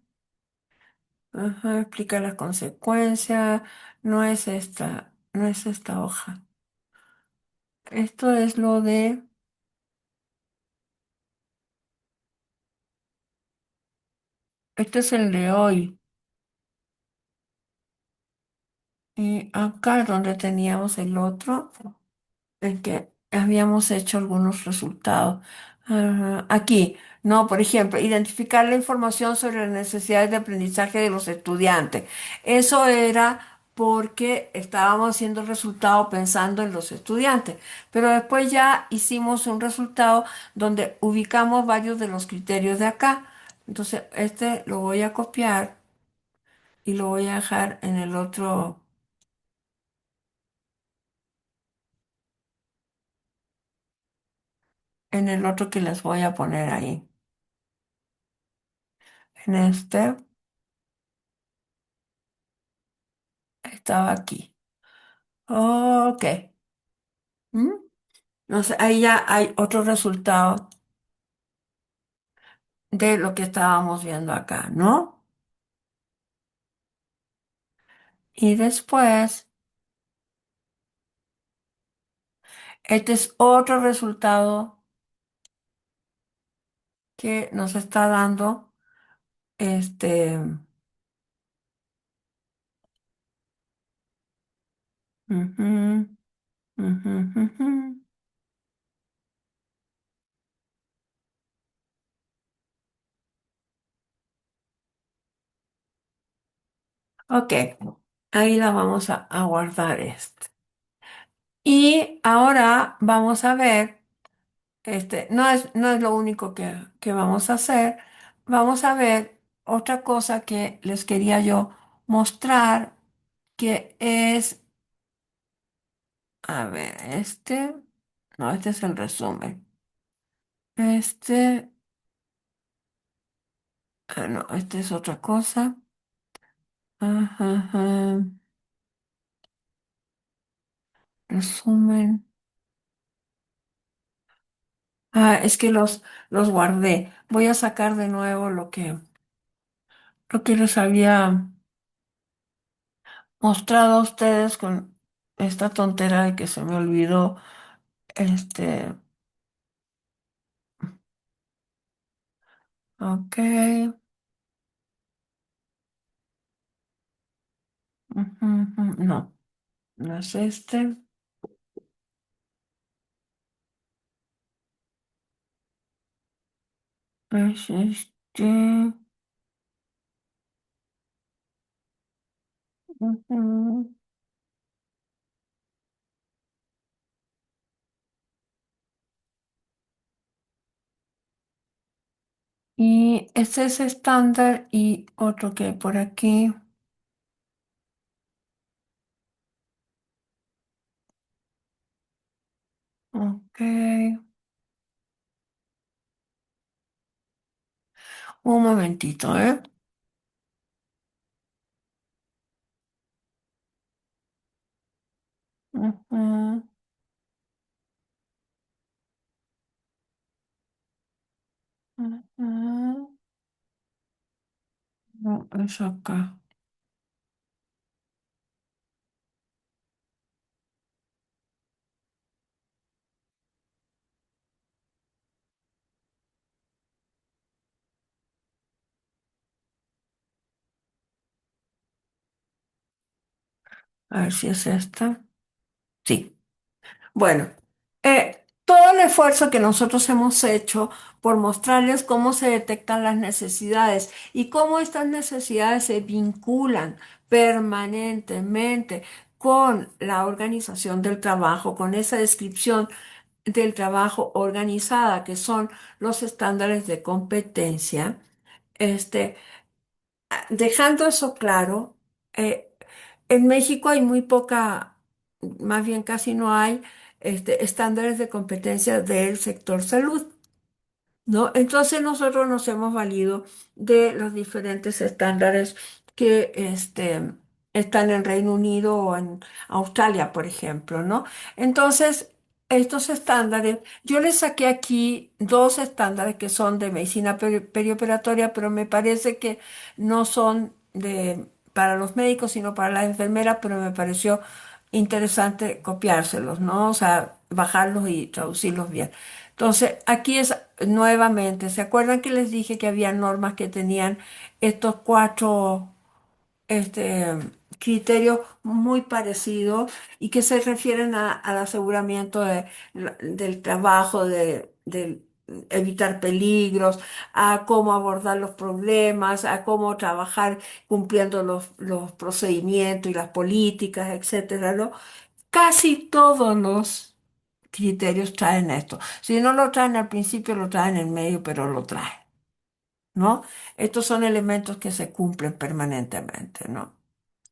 ajá, explica las consecuencias. No es esta hoja. Esto es lo de, este es el de hoy. Y acá es donde teníamos el otro. En que habíamos hecho algunos resultados. Ajá. Aquí, no, por ejemplo, identificar la información sobre las necesidades de aprendizaje de los estudiantes. Eso era porque estábamos haciendo el resultado pensando en los estudiantes, pero después ya hicimos un resultado donde ubicamos varios de los criterios de acá. Entonces, este lo voy a copiar y lo voy a dejar en el otro que les voy a poner ahí. En este. Estaba aquí. Ok. ¿Mm? No sé, ahí ya hay otro resultado de lo que estábamos viendo acá, ¿no? Y después, este es otro resultado que nos está dando este. Ujú, ujú, ujú. Ok, ahí la vamos a guardar este. Y ahora vamos a ver. No es lo único que vamos a hacer. Vamos a ver otra cosa que les quería yo mostrar, que es, a ver, no, este es el resumen. Este, Ah, no, esta es otra cosa. Ajá, ajá. Resumen. Ah, es que los guardé. Voy a sacar de nuevo lo que les había mostrado a ustedes con esta tontera de que se me olvidó. Este, ok. Ujú, ujú. No, no es este. Es este. Ujú. Y este es estándar y otro que hay por aquí. Ok. Un momentito, ¿eh? Ujú, ujú. No, es acá. A ver si es esta. Sí. Bueno, todo el esfuerzo que nosotros hemos hecho por mostrarles cómo se detectan las necesidades y cómo estas necesidades se vinculan permanentemente con la organización del trabajo, con esa descripción del trabajo organizada, que son los estándares de competencia. Este, Dejando eso claro, eh, en México hay muy poca, más bien casi no hay estándares de competencia del sector salud. ¿No? Entonces nosotros nos hemos valido de los diferentes estándares que están en Reino Unido o en Australia, por ejemplo, ¿no? Entonces, estos estándares, yo les saqué aquí dos estándares que son de medicina perioperatoria, pero me parece que no son para los médicos, sino para las enfermeras, pero me pareció interesante copiárselos, ¿no? O sea, bajarlos y traducirlos bien. Entonces, aquí es nuevamente, ¿se acuerdan que les dije que había normas que tenían estos cuatro este, criterios muy parecidos y que se refieren al aseguramiento del trabajo, de evitar peligros, a cómo abordar los problemas, a cómo trabajar cumpliendo los procedimientos y las políticas, etcétera, ¿no? Casi todos los criterios traen esto. Si no lo traen al principio, lo traen en medio, pero lo traen, ¿no? Estos son elementos que se cumplen permanentemente, ¿no?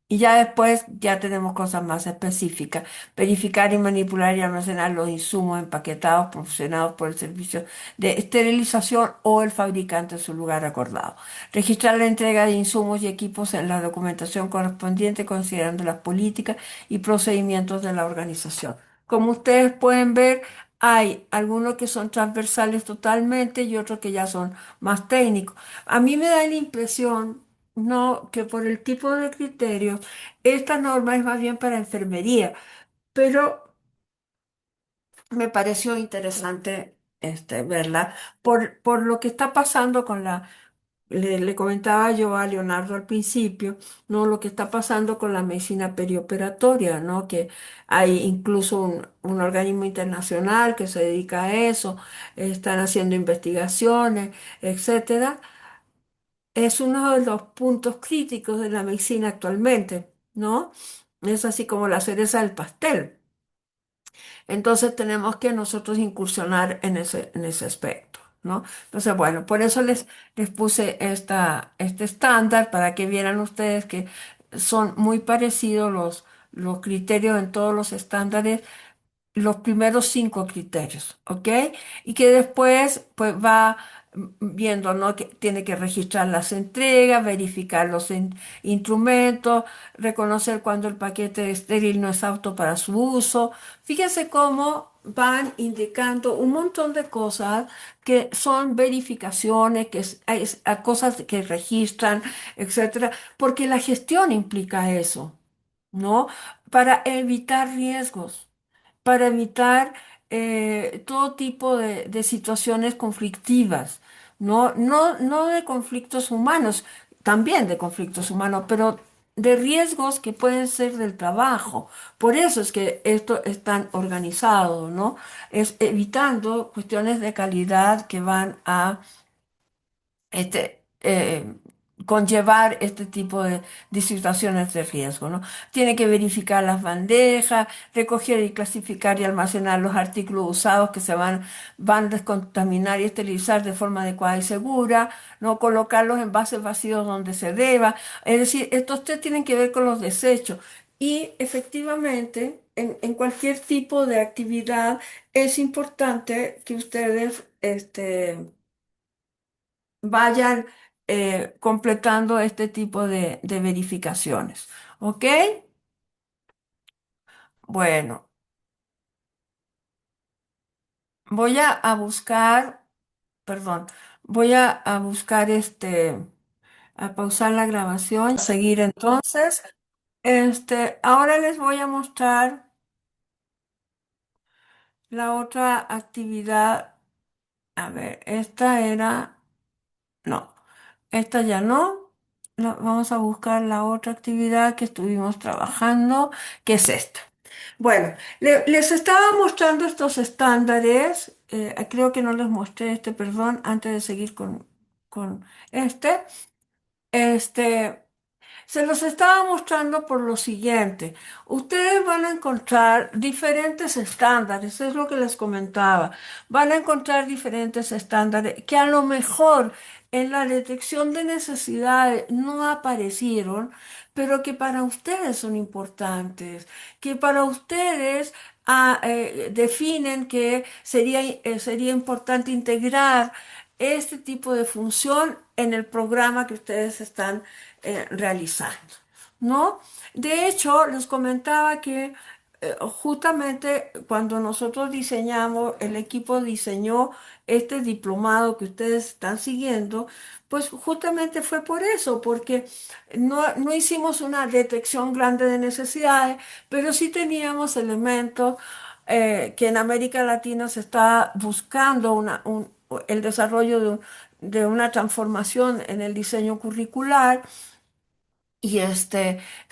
Y ya después ya tenemos cosas más específicas. Verificar y manipular y almacenar los insumos empaquetados proporcionados por el servicio de esterilización o el fabricante en su lugar acordado. Registrar la entrega de insumos y equipos en la documentación correspondiente considerando las políticas y procedimientos de la organización. Como ustedes pueden ver, hay algunos que son transversales totalmente y otros que ya son más técnicos. A mí me da la impresión, no, que por el tipo de criterios, esta norma es más bien para enfermería, pero me pareció interesante verla por lo que está pasando con le comentaba yo a Leonardo al principio, ¿no? Lo que está pasando con la medicina perioperatoria, ¿no? Que hay incluso un organismo internacional que se dedica a eso, están haciendo investigaciones, etcétera. Es uno de los puntos críticos de la medicina actualmente, ¿no? Es así como la cereza del pastel. Entonces tenemos que nosotros incursionar en ese aspecto, ¿no? Entonces, bueno, por eso les puse este estándar para que vieran ustedes que son muy parecidos los criterios en todos los estándares, los primeros cinco criterios, ¿ok? Y que después, pues va. viendo, ¿no? Que tiene que registrar las entregas, verificar los instrumentos, reconocer cuando el paquete estéril no es apto para su uso. Fíjense cómo van indicando un montón de cosas que son verificaciones, a cosas que registran, etcétera, porque la gestión implica eso, ¿no? Para evitar riesgos, para evitar todo tipo de situaciones conflictivas, no de conflictos humanos, también de conflictos humanos, pero de riesgos que pueden ser del trabajo. Por eso es que esto es tan organizado, ¿no? Es evitando cuestiones de calidad que van a conllevar este tipo de situaciones de riesgo, ¿no? Tiene que verificar las bandejas, recoger y clasificar y almacenar los artículos usados que van a descontaminar y esterilizar de forma adecuada y segura, ¿no? Colocar los envases vacíos donde se deba. Es decir, estos tres tienen que ver con los desechos. Y efectivamente, en cualquier tipo de actividad es importante que ustedes, vayan completando este tipo de verificaciones. ¿Ok? Bueno, voy a buscar, perdón, voy a buscar a pausar la grabación, seguir entonces. Ahora les voy a mostrar la otra actividad. A ver, esta era, no, esta ya no. Vamos a buscar la otra actividad que estuvimos trabajando, que es esta. Bueno, les estaba mostrando estos estándares, creo que no les mostré perdón, antes de seguir con este. Este, Se los estaba mostrando por lo siguiente. Ustedes van a encontrar diferentes estándares, es lo que les comentaba. Van a encontrar diferentes estándares que a lo mejor en la detección de necesidades no aparecieron, pero que para ustedes son importantes, que para ustedes definen que sería importante integrar este tipo de función en el programa que ustedes están realizando, ¿no? De hecho, les comentaba que justamente cuando nosotros diseñamos, el equipo diseñó este diplomado que ustedes están siguiendo, pues justamente fue por eso, porque no hicimos una detección grande de necesidades, pero sí teníamos elementos que en América Latina se está buscando el desarrollo de una transformación en el diseño curricular y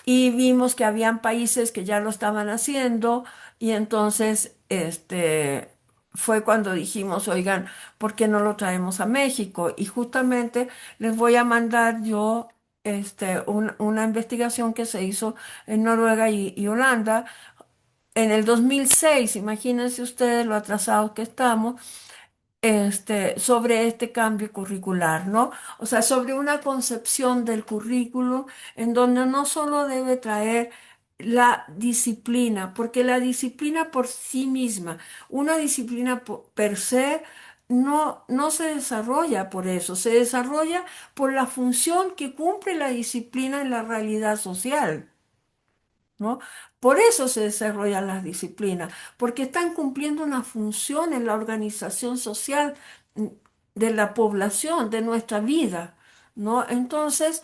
y vimos que habían países que ya lo estaban haciendo y entonces fue cuando dijimos, oigan, ¿por qué no lo traemos a México? Y justamente les voy a mandar yo una investigación que se hizo en Noruega y Holanda en el 2006. Imagínense ustedes lo atrasados que estamos, sobre este cambio curricular, ¿no? O sea, sobre una concepción del currículo en donde no solo debe traer la disciplina, porque la disciplina por sí misma, una disciplina per se, no se desarrolla por eso, se desarrolla por la función que cumple la disciplina en la realidad social, ¿no? Por eso se desarrollan las disciplinas, porque están cumpliendo una función en la organización social mm, de la población, de nuestra vida, ¿no? Entonces,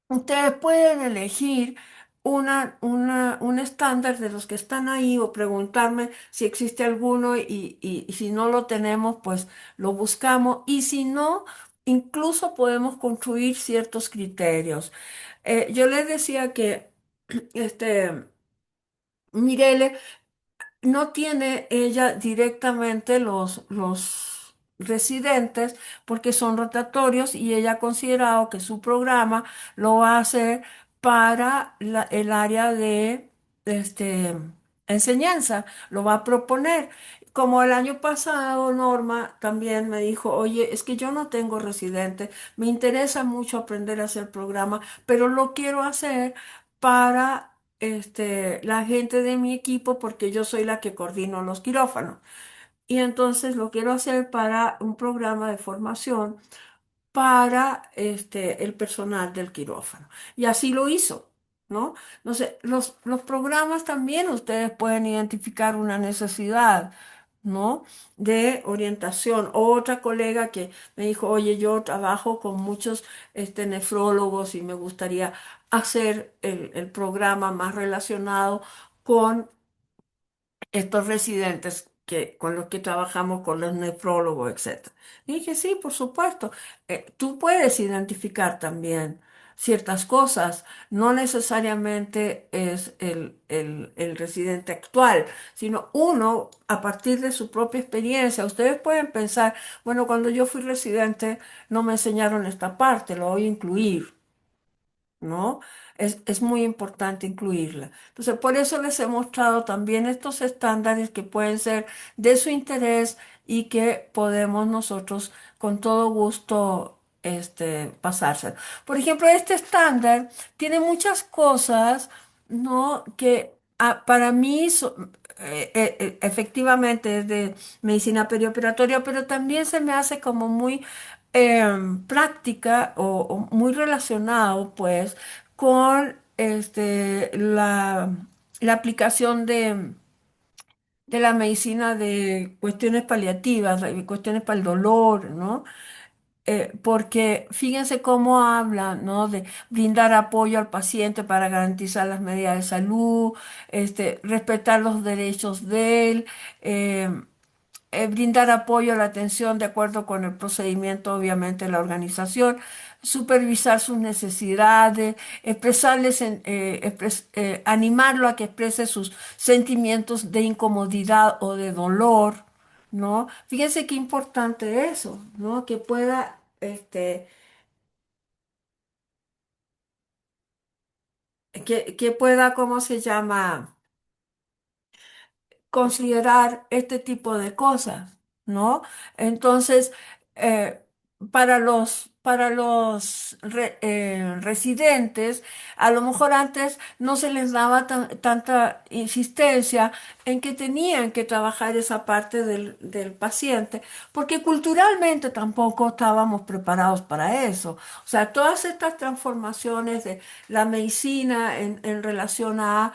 ustedes pueden elegir un estándar de los que están ahí o preguntarme si existe alguno y si no lo tenemos, pues lo buscamos y si no, incluso podemos construir ciertos criterios. Yo les decía que este, Mirele no tiene ella directamente los residentes porque son rotatorios y ella ha considerado que su programa lo va a hacer para el área de enseñanza, lo va a proponer. Como el año pasado, Norma también me dijo, oye, es que yo no tengo residente, me interesa mucho aprender a hacer programa, pero lo quiero hacer para la gente de mi equipo porque yo soy la que coordino los quirófanos. y entonces lo quiero hacer para un programa de formación para el personal del quirófano. Y así lo hizo, ¿no? Entonces, los programas también ustedes pueden identificar una necesidad, ¿no? De orientación. Otra colega que me dijo, oye, yo trabajo con muchos nefrólogos y me gustaría hacer el programa más relacionado con estos residentes con los que trabajamos, con los nefrólogos, etcétera. Y dije, sí, por supuesto, tú puedes identificar también ciertas cosas, no necesariamente es el residente actual, sino uno a partir de su propia experiencia. Ustedes pueden pensar, bueno, cuando yo fui residente no me enseñaron esta parte, lo voy a incluir. ¿No? Es muy importante incluirla. Entonces, por eso les he mostrado también estos estándares que pueden ser de su interés y que podemos nosotros con todo gusto pasárselo. Por ejemplo, este estándar tiene muchas cosas, ¿no? Que para mí efectivamente es de medicina perioperatoria, pero también se me hace como muy práctica o muy relacionado pues con la aplicación de la medicina de cuestiones paliativas, de cuestiones para el dolor, ¿no? Porque fíjense cómo habla, ¿no? De brindar apoyo al paciente para garantizar las medidas de salud, respetar los derechos de él, brindar apoyo a la atención de acuerdo con el procedimiento, obviamente, de la organización, supervisar sus necesidades, animarlo a que exprese sus sentimientos de incomodidad o de dolor, ¿no? Fíjense qué importante eso, ¿no? Que pueda, que pueda, ¿cómo se llama? Considerar este tipo de cosas, ¿no? Entonces, eh, para los residentes, a lo mejor antes no se les daba tanta insistencia en que tenían que trabajar esa parte del paciente, porque culturalmente tampoco estábamos preparados para eso. O sea, todas estas transformaciones de la medicina en relación a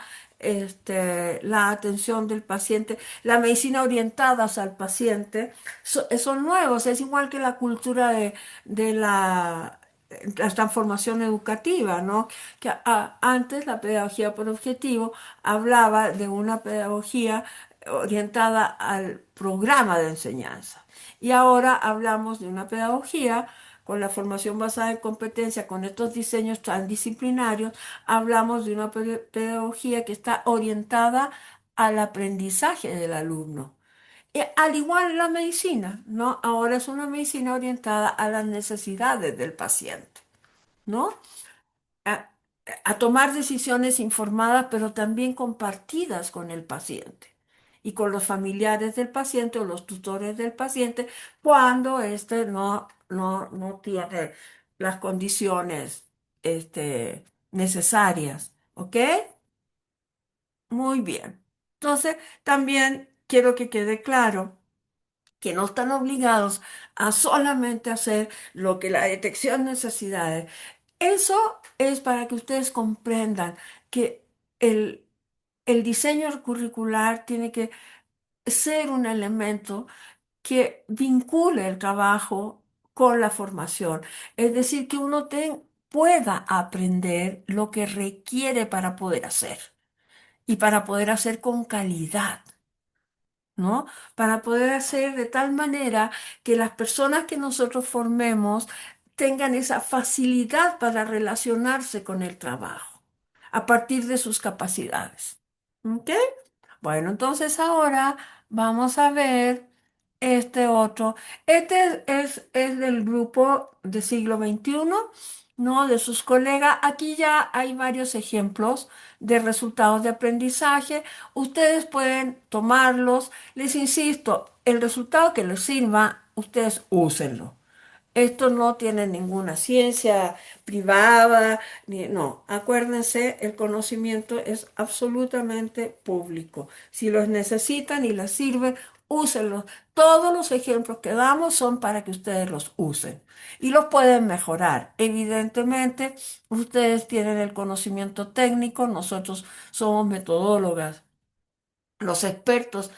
la atención del paciente, la medicina orientadas al paciente, son nuevos, es igual que la cultura de la transformación educativa, ¿no? Que antes la pedagogía por objetivo hablaba de una pedagogía orientada al programa de enseñanza. Y ahora hablamos de una pedagogía con la formación basada en competencia, con estos diseños transdisciplinarios, hablamos de una pedagogía que está orientada al aprendizaje del alumno. Al igual en la medicina, ¿no? Ahora es una medicina orientada a las necesidades del paciente, ¿no? A, a tomar decisiones informadas, pero también compartidas con el paciente y con los familiares del paciente o los tutores del paciente cuando éste no tiene las condiciones necesarias. ¿Ok? Muy bien. Entonces, también quiero que quede claro que no están obligados a solamente hacer lo que la detección de necesidades. Eso es para que ustedes comprendan que el, el diseño curricular tiene que ser un elemento que vincule el trabajo con la formación. Es decir, que uno pueda aprender lo que requiere para poder hacer y para poder hacer con calidad. ¿No? Para poder hacer de tal manera que las personas que nosotros formemos tengan esa facilidad para relacionarse con el trabajo a partir de sus capacidades. ¿Ok? Bueno, entonces ahora vamos a ver este otro. Este es del grupo de siglo XXI, ¿no? De sus colegas. Aquí ya hay varios ejemplos de resultados de aprendizaje. Ustedes pueden tomarlos. Les insisto, el resultado que les sirva, ustedes úsenlo. Esto no tiene ninguna ciencia privada, no. Acuérdense, el conocimiento es absolutamente público. Si los necesitan y les sirve, úsenlos. Todos los ejemplos que damos son para que ustedes los usen y los pueden mejorar. Evidentemente, ustedes tienen el conocimiento técnico, nosotros somos metodólogas. Los expertos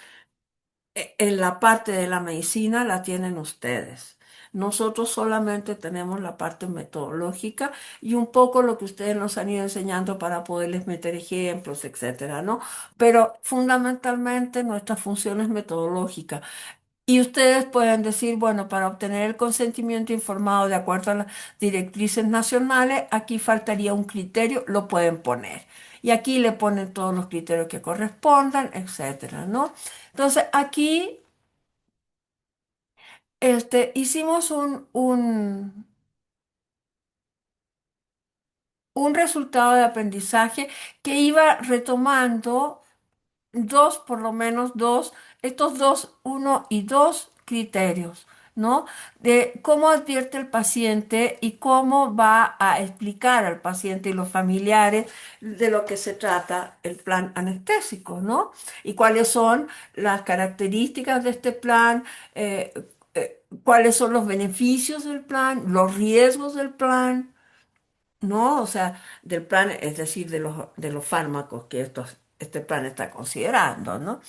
en la parte de la medicina la tienen ustedes. Nosotros solamente tenemos la parte metodológica y un poco lo que ustedes nos han ido enseñando para poderles meter ejemplos, etcétera, ¿no? Pero fundamentalmente nuestra función es metodológica. Y ustedes pueden decir, bueno, para obtener el consentimiento informado de acuerdo a las directrices nacionales, aquí faltaría un criterio, lo pueden poner. Y aquí le ponen todos los criterios que correspondan, etcétera, ¿no? Entonces, aquí hicimos un resultado de aprendizaje que iba retomando dos, por lo menos dos, estos dos, uno y dos criterios, ¿no? De cómo advierte el paciente y cómo va a explicar al paciente y los familiares de lo que se trata el plan anestésico, ¿no? Y cuáles son las características de este plan, cuáles son los beneficios del plan, los riesgos del plan. ¿No? O sea, del plan, es decir, de los fármacos que este plan está considerando, ¿no?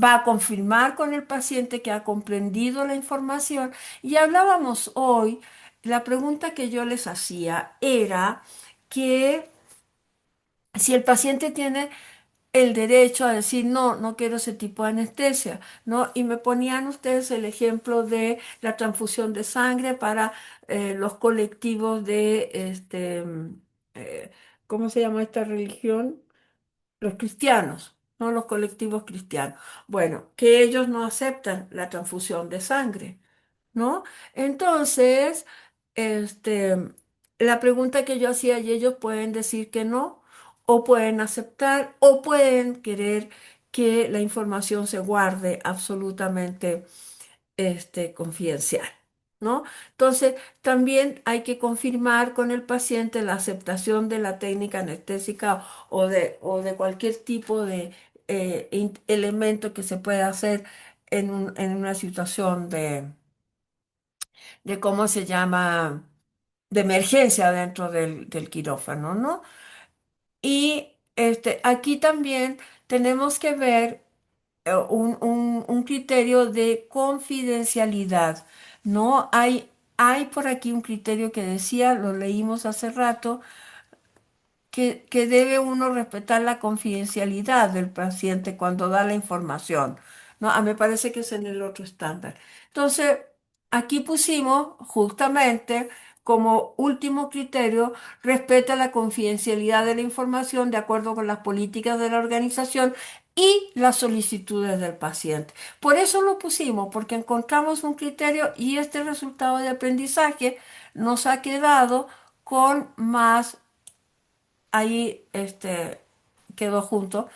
Va a confirmar con el paciente que ha comprendido la información y hablábamos hoy, la pregunta que yo les hacía era que si el paciente tiene el derecho a decir, no, no quiero ese tipo de anestesia, ¿no? Y me ponían ustedes el ejemplo de la transfusión de sangre para los colectivos de, eh, ¿cómo se llama esta religión? Los cristianos, ¿no? Los colectivos cristianos. Bueno, que ellos no aceptan la transfusión de sangre. ¿No? Entonces, este, la pregunta que yo hacía y ellos pueden decir que no, o pueden aceptar, o pueden querer que la información se guarde absolutamente, confidencial, ¿no? Entonces, también hay que confirmar con el paciente la aceptación de la técnica anestésica o de cualquier tipo de elemento que se pueda hacer en una situación de cómo se llama, de emergencia dentro del quirófano, ¿no? Y aquí también tenemos que ver un criterio de confidencialidad, ¿no? Hay por aquí un criterio que decía, lo leímos hace rato, que debe uno respetar la confidencialidad del paciente cuando da la información, ¿no? Me parece que es en el otro estándar. Entonces, aquí pusimos justamente como último criterio, respeta la confidencialidad de la información de acuerdo con las políticas de la organización y las solicitudes del paciente. Por eso lo pusimos, porque encontramos un criterio y este resultado de aprendizaje nos ha quedado con más ahí quedó junto,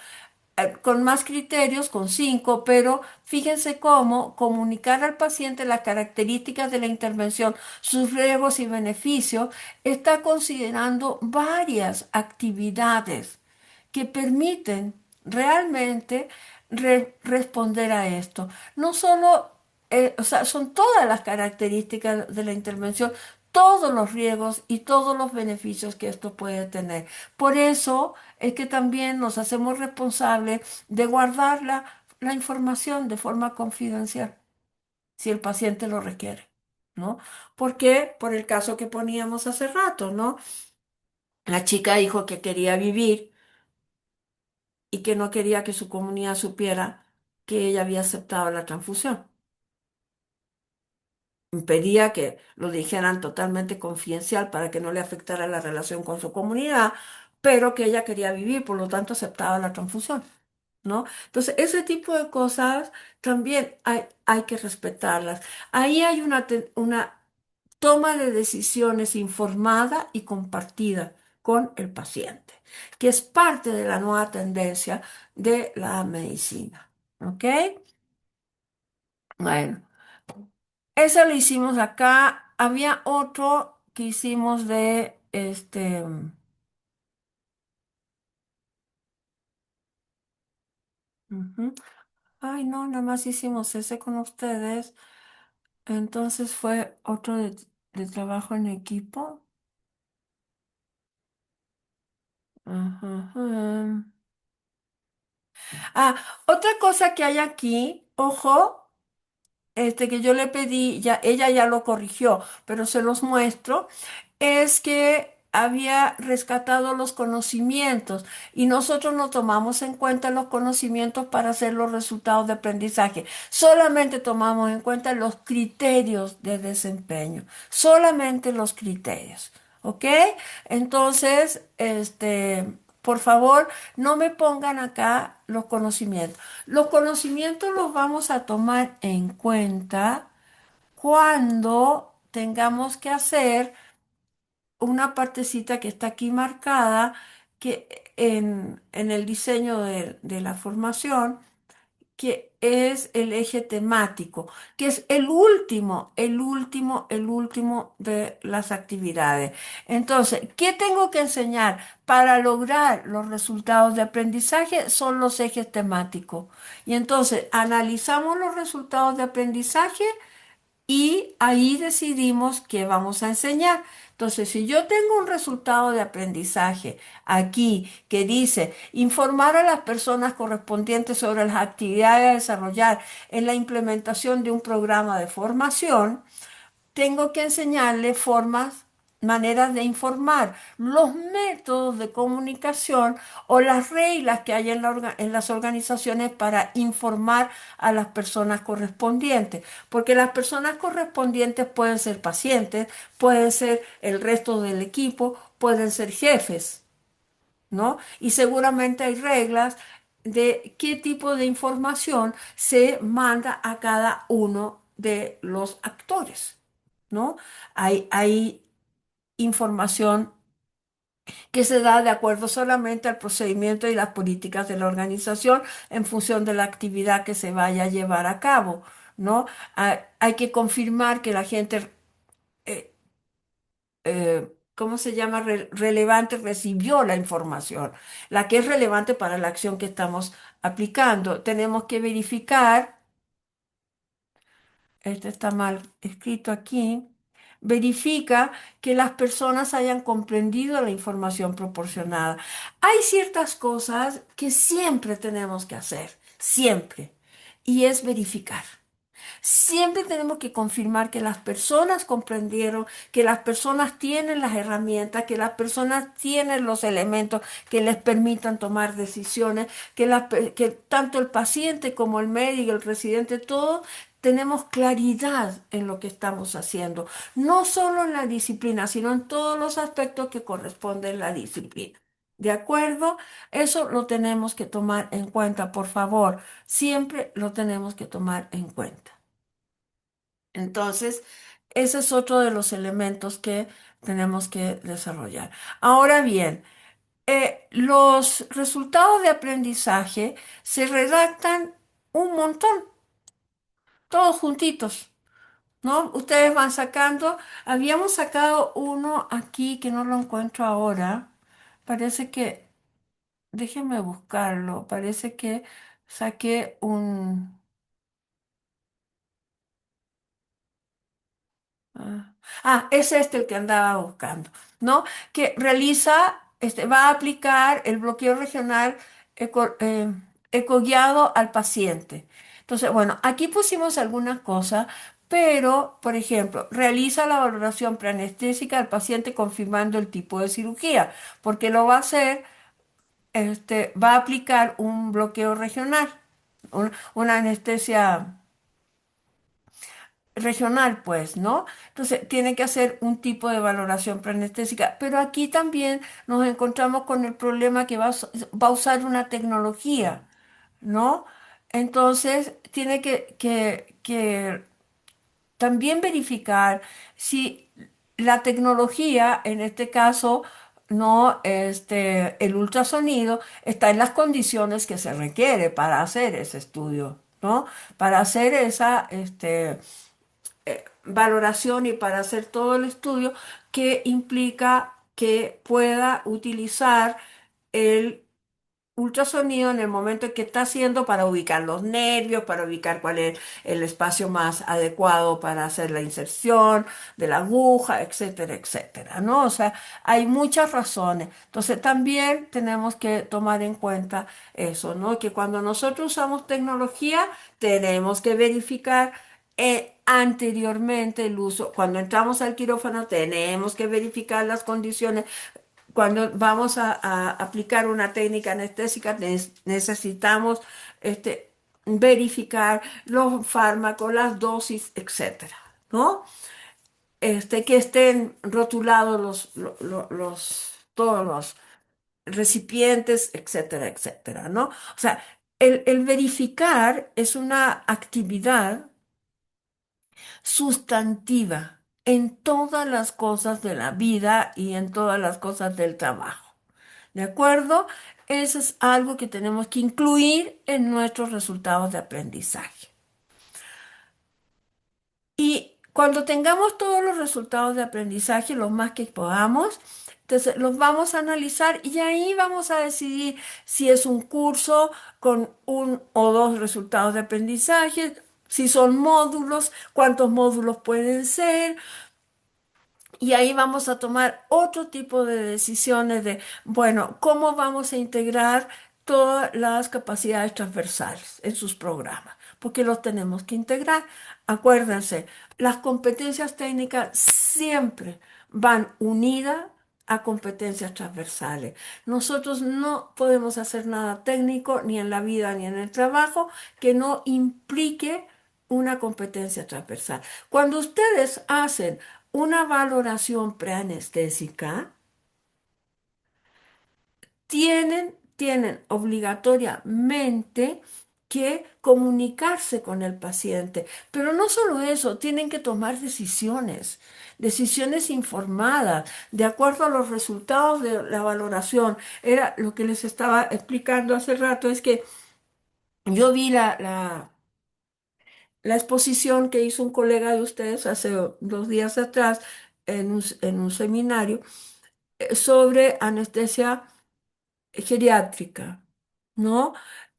con más criterios, con cinco, pero fíjense cómo comunicar al paciente las características de la intervención, sus riesgos y beneficios, está considerando varias actividades que permiten realmente responder a esto. No solo, o sea, son todas las características de la intervención, todos los riesgos y todos los beneficios que esto puede tener. Por eso es que también nos hacemos responsables de guardar la información de forma confidencial, si el paciente lo requiere, ¿no? Porque por el caso que poníamos hace rato, ¿no? La chica dijo que quería vivir y que no quería que su comunidad supiera que ella había aceptado la transfusión. Pedía que lo dijeran totalmente confidencial para que no le afectara la relación con su comunidad, pero que ella quería vivir, por lo tanto aceptaba la transfusión, ¿no? Entonces, ese tipo de cosas también hay que respetarlas. Ahí hay una toma de decisiones informada y compartida con el paciente, que es parte de la nueva tendencia de la medicina. ¿Ok? Bueno, eso lo hicimos acá. Había otro que hicimos de ujú. Ay, no, nada más hicimos ese con ustedes. Entonces fue otro de trabajo en equipo. Ajá, ajá. Ah, otra cosa que hay aquí, ojo, que yo le pedí, ya, ella ya lo corrigió, pero se los muestro, es que había rescatado los conocimientos y nosotros no tomamos en cuenta los conocimientos para hacer los resultados de aprendizaje. Solamente tomamos en cuenta los criterios de desempeño, solamente los criterios. ¿Ok? Entonces, por favor, no me pongan acá los conocimientos. Los conocimientos los vamos a tomar en cuenta cuando tengamos que hacer una partecita que está aquí marcada, que en el diseño de la formación, que es el eje temático, que es el último de las actividades. Entonces, ¿qué tengo que enseñar para lograr los resultados de aprendizaje? Son los ejes temáticos. Y entonces, analizamos los resultados de aprendizaje y ahí decidimos qué vamos a enseñar. Entonces, si yo tengo un resultado de aprendizaje aquí que dice informar a las personas correspondientes sobre las actividades a desarrollar en la implementación de un programa de formación, tengo que enseñarle formas, maneras de informar, los métodos de comunicación o las reglas que hay en las organizaciones para informar a las personas correspondientes. Porque las personas correspondientes pueden ser pacientes, pueden ser el resto del equipo, pueden ser jefes, ¿no? Y seguramente hay reglas de qué tipo de información se manda a cada uno de los actores, ¿no? Hay información que se da de acuerdo solamente al procedimiento y las políticas de la organización en función de la actividad que se vaya a llevar a cabo, ¿no? Hay que confirmar que la gente ¿cómo se llama? Relevante, recibió la información, la que es relevante para la acción que estamos aplicando. Tenemos que verificar, este está mal escrito aquí, verifica que las personas hayan comprendido la información proporcionada. Hay ciertas cosas que siempre tenemos que hacer, siempre, y es verificar. Siempre tenemos que confirmar que las personas comprendieron, que las personas tienen las herramientas, que las personas tienen los elementos que les permitan tomar decisiones, que tanto el paciente como el médico, el residente, todos tenemos claridad en lo que estamos haciendo, no solo en la disciplina, sino en todos los aspectos que corresponden a la disciplina. ¿De acuerdo? Eso lo tenemos que tomar en cuenta, por favor. Siempre lo tenemos que tomar en cuenta. Entonces, ese es otro de los elementos que tenemos que desarrollar. Ahora bien, los resultados de aprendizaje se redactan un montón, todos juntitos, ¿no? Ustedes van sacando, habíamos sacado uno aquí que no lo encuentro ahora. Parece que, déjenme buscarlo, parece que saqué un... es este el que andaba buscando, ¿no? Que realiza, va a aplicar el bloqueo regional eco, ecoguiado al paciente. Entonces, bueno, aquí pusimos algunas cosas, pero, por ejemplo, realiza la valoración preanestésica al paciente confirmando el tipo de cirugía, porque lo va a hacer, va a aplicar un bloqueo regional, una anestesia regional, pues, ¿no? Entonces, tiene que hacer un tipo de valoración preanestésica. Pero aquí también nos encontramos con el problema que va a usar una tecnología, ¿no? Entonces, tiene que también verificar si la tecnología, en este caso, no, el ultrasonido, está en las condiciones que se requiere para hacer ese estudio, ¿no? Para hacer esa, valoración y para hacer todo el estudio que implica que pueda utilizar ultrasonido en el momento en que está haciendo para ubicar los nervios, para ubicar cuál es el espacio más adecuado para hacer la inserción de la aguja, etcétera, etcétera, ¿no? O sea, hay muchas razones. Entonces, también tenemos que tomar en cuenta eso, ¿no? Que cuando nosotros usamos tecnología, tenemos que verificar anteriormente el uso. Cuando entramos al quirófano, tenemos que verificar las condiciones cuando vamos a aplicar una técnica anestésica, necesitamos verificar los fármacos, las dosis, etcétera, ¿no? Que estén rotulados todos los recipientes, etcétera, etcétera, ¿no? O sea, el verificar es una actividad sustantiva en todas las cosas de la vida y en todas las cosas del trabajo. ¿De acuerdo? Eso es algo que tenemos que incluir en nuestros resultados de aprendizaje. Y cuando tengamos todos los resultados de aprendizaje, los más que podamos, entonces los vamos a analizar y ahí vamos a decidir si es un curso con un o dos resultados de aprendizaje, si son módulos, cuántos módulos pueden ser, y ahí vamos a tomar otro tipo de decisiones de, bueno, cómo vamos a integrar todas las capacidades transversales en sus programas, porque los tenemos que integrar. Acuérdense, las competencias técnicas siempre van unidas a competencias transversales. Nosotros no podemos hacer nada técnico ni en la vida ni en el trabajo que no implique una competencia transversal. Cuando ustedes hacen una valoración preanestésica, tienen obligatoriamente que comunicarse con el paciente. Pero no solo eso, tienen que tomar decisiones informadas, de acuerdo a los resultados de la valoración. Era lo que les estaba explicando hace rato, es que yo vi la exposición que hizo un colega de ustedes hace 2 días atrás en un seminario sobre anestesia geriátrica, ¿no?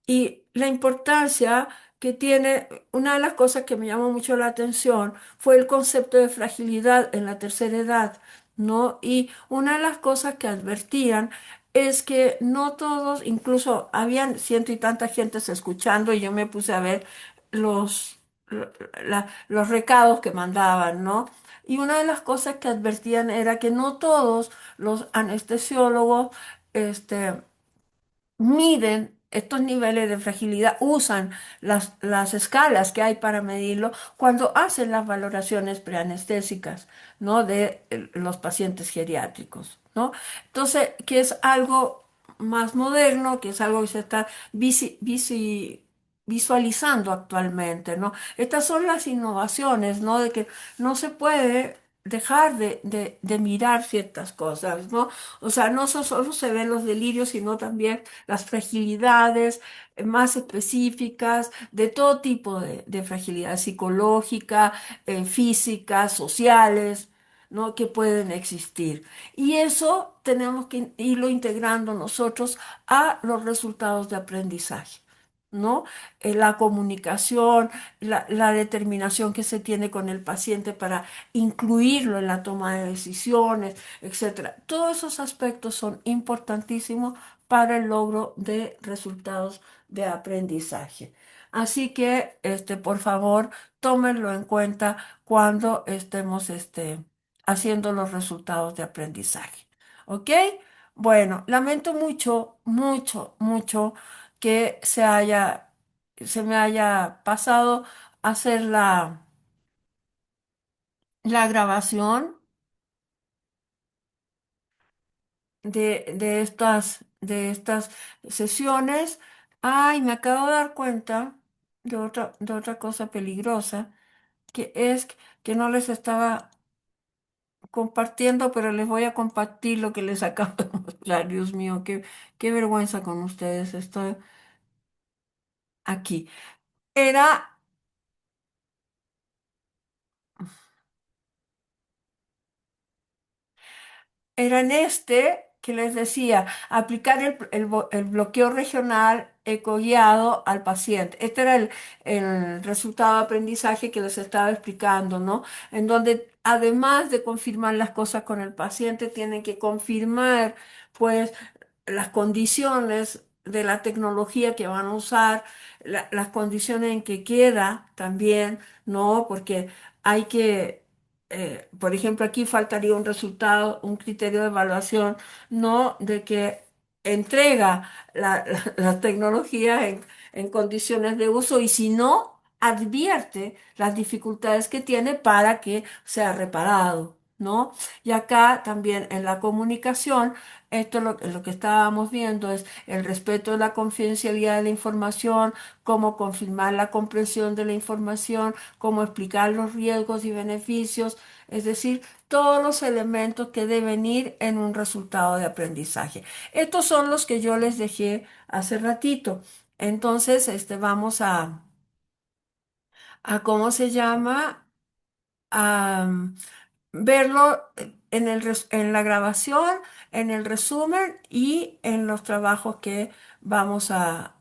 Y la importancia que tiene, una de las cosas que me llamó mucho la atención fue el concepto de fragilidad en la tercera edad, ¿no? Y una de las cosas que advertían es que no todos, incluso habían ciento y tantas gentes escuchando y yo me puse a ver los, los recados que mandaban, ¿no? Y una de las cosas que advertían era que no todos los anestesiólogos, este, miden estos niveles de fragilidad, usan las escalas que hay para medirlo cuando hacen las valoraciones preanestésicas, ¿no? De los pacientes geriátricos, ¿no? Entonces, que es algo más moderno, que es algo que se está visualizando actualmente, ¿no? Estas son las innovaciones, ¿no? De que no se puede dejar de mirar ciertas cosas, ¿no? O sea, no solo se ven los delirios, sino también las fragilidades más específicas, de todo tipo de fragilidad psicológica, física, sociales, ¿no? Que pueden existir. Y eso tenemos que irlo integrando nosotros a los resultados de aprendizaje. ¿No? La comunicación, la determinación que se tiene con el paciente para incluirlo en la toma de decisiones, etcétera. Todos esos aspectos son importantísimos para el logro de resultados de aprendizaje. Así que, por favor, tómenlo en cuenta cuando estemos, haciendo los resultados de aprendizaje. ¿Ok? Bueno, lamento mucho, mucho, mucho que se me haya pasado hacer la grabación de estas sesiones. Ay, me acabo de dar cuenta de otra cosa peligrosa, que es que no les estaba compartiendo, pero les voy a compartir lo que les acabo de mostrar. Dios mío, qué vergüenza con ustedes. Estoy aquí. Era, era en que les decía, aplicar el bloqueo regional ecoguiado al paciente. Este era el resultado de aprendizaje que les estaba explicando, ¿no? En donde además de confirmar las cosas con el paciente, tienen que confirmar, pues, las condiciones de la tecnología que van a usar, las condiciones en que queda también, ¿no? Porque hay que por ejemplo, aquí faltaría un resultado, un criterio de evaluación, no de que entrega la tecnología en condiciones de uso y si no, advierte las dificultades que tiene para que sea reparado, ¿no? Y acá también en la comunicación, esto lo que estábamos viendo es el respeto de la confidencialidad de la información, cómo confirmar la comprensión de la información, cómo explicar los riesgos y beneficios, es decir, todos los elementos que deben ir en un resultado de aprendizaje. Estos son los que yo les dejé hace ratito. Entonces, vamos a ¿cómo se llama? A verlo en la grabación, en el resumen y en los trabajos que vamos a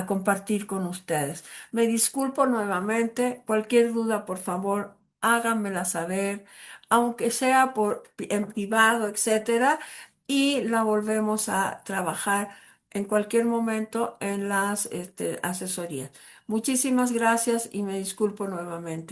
compartir con ustedes. Me disculpo nuevamente. Cualquier duda, por favor, háganmela saber, aunque sea en privado, etcétera, y la volvemos a trabajar en cualquier momento en las asesorías. Muchísimas gracias y me disculpo nuevamente.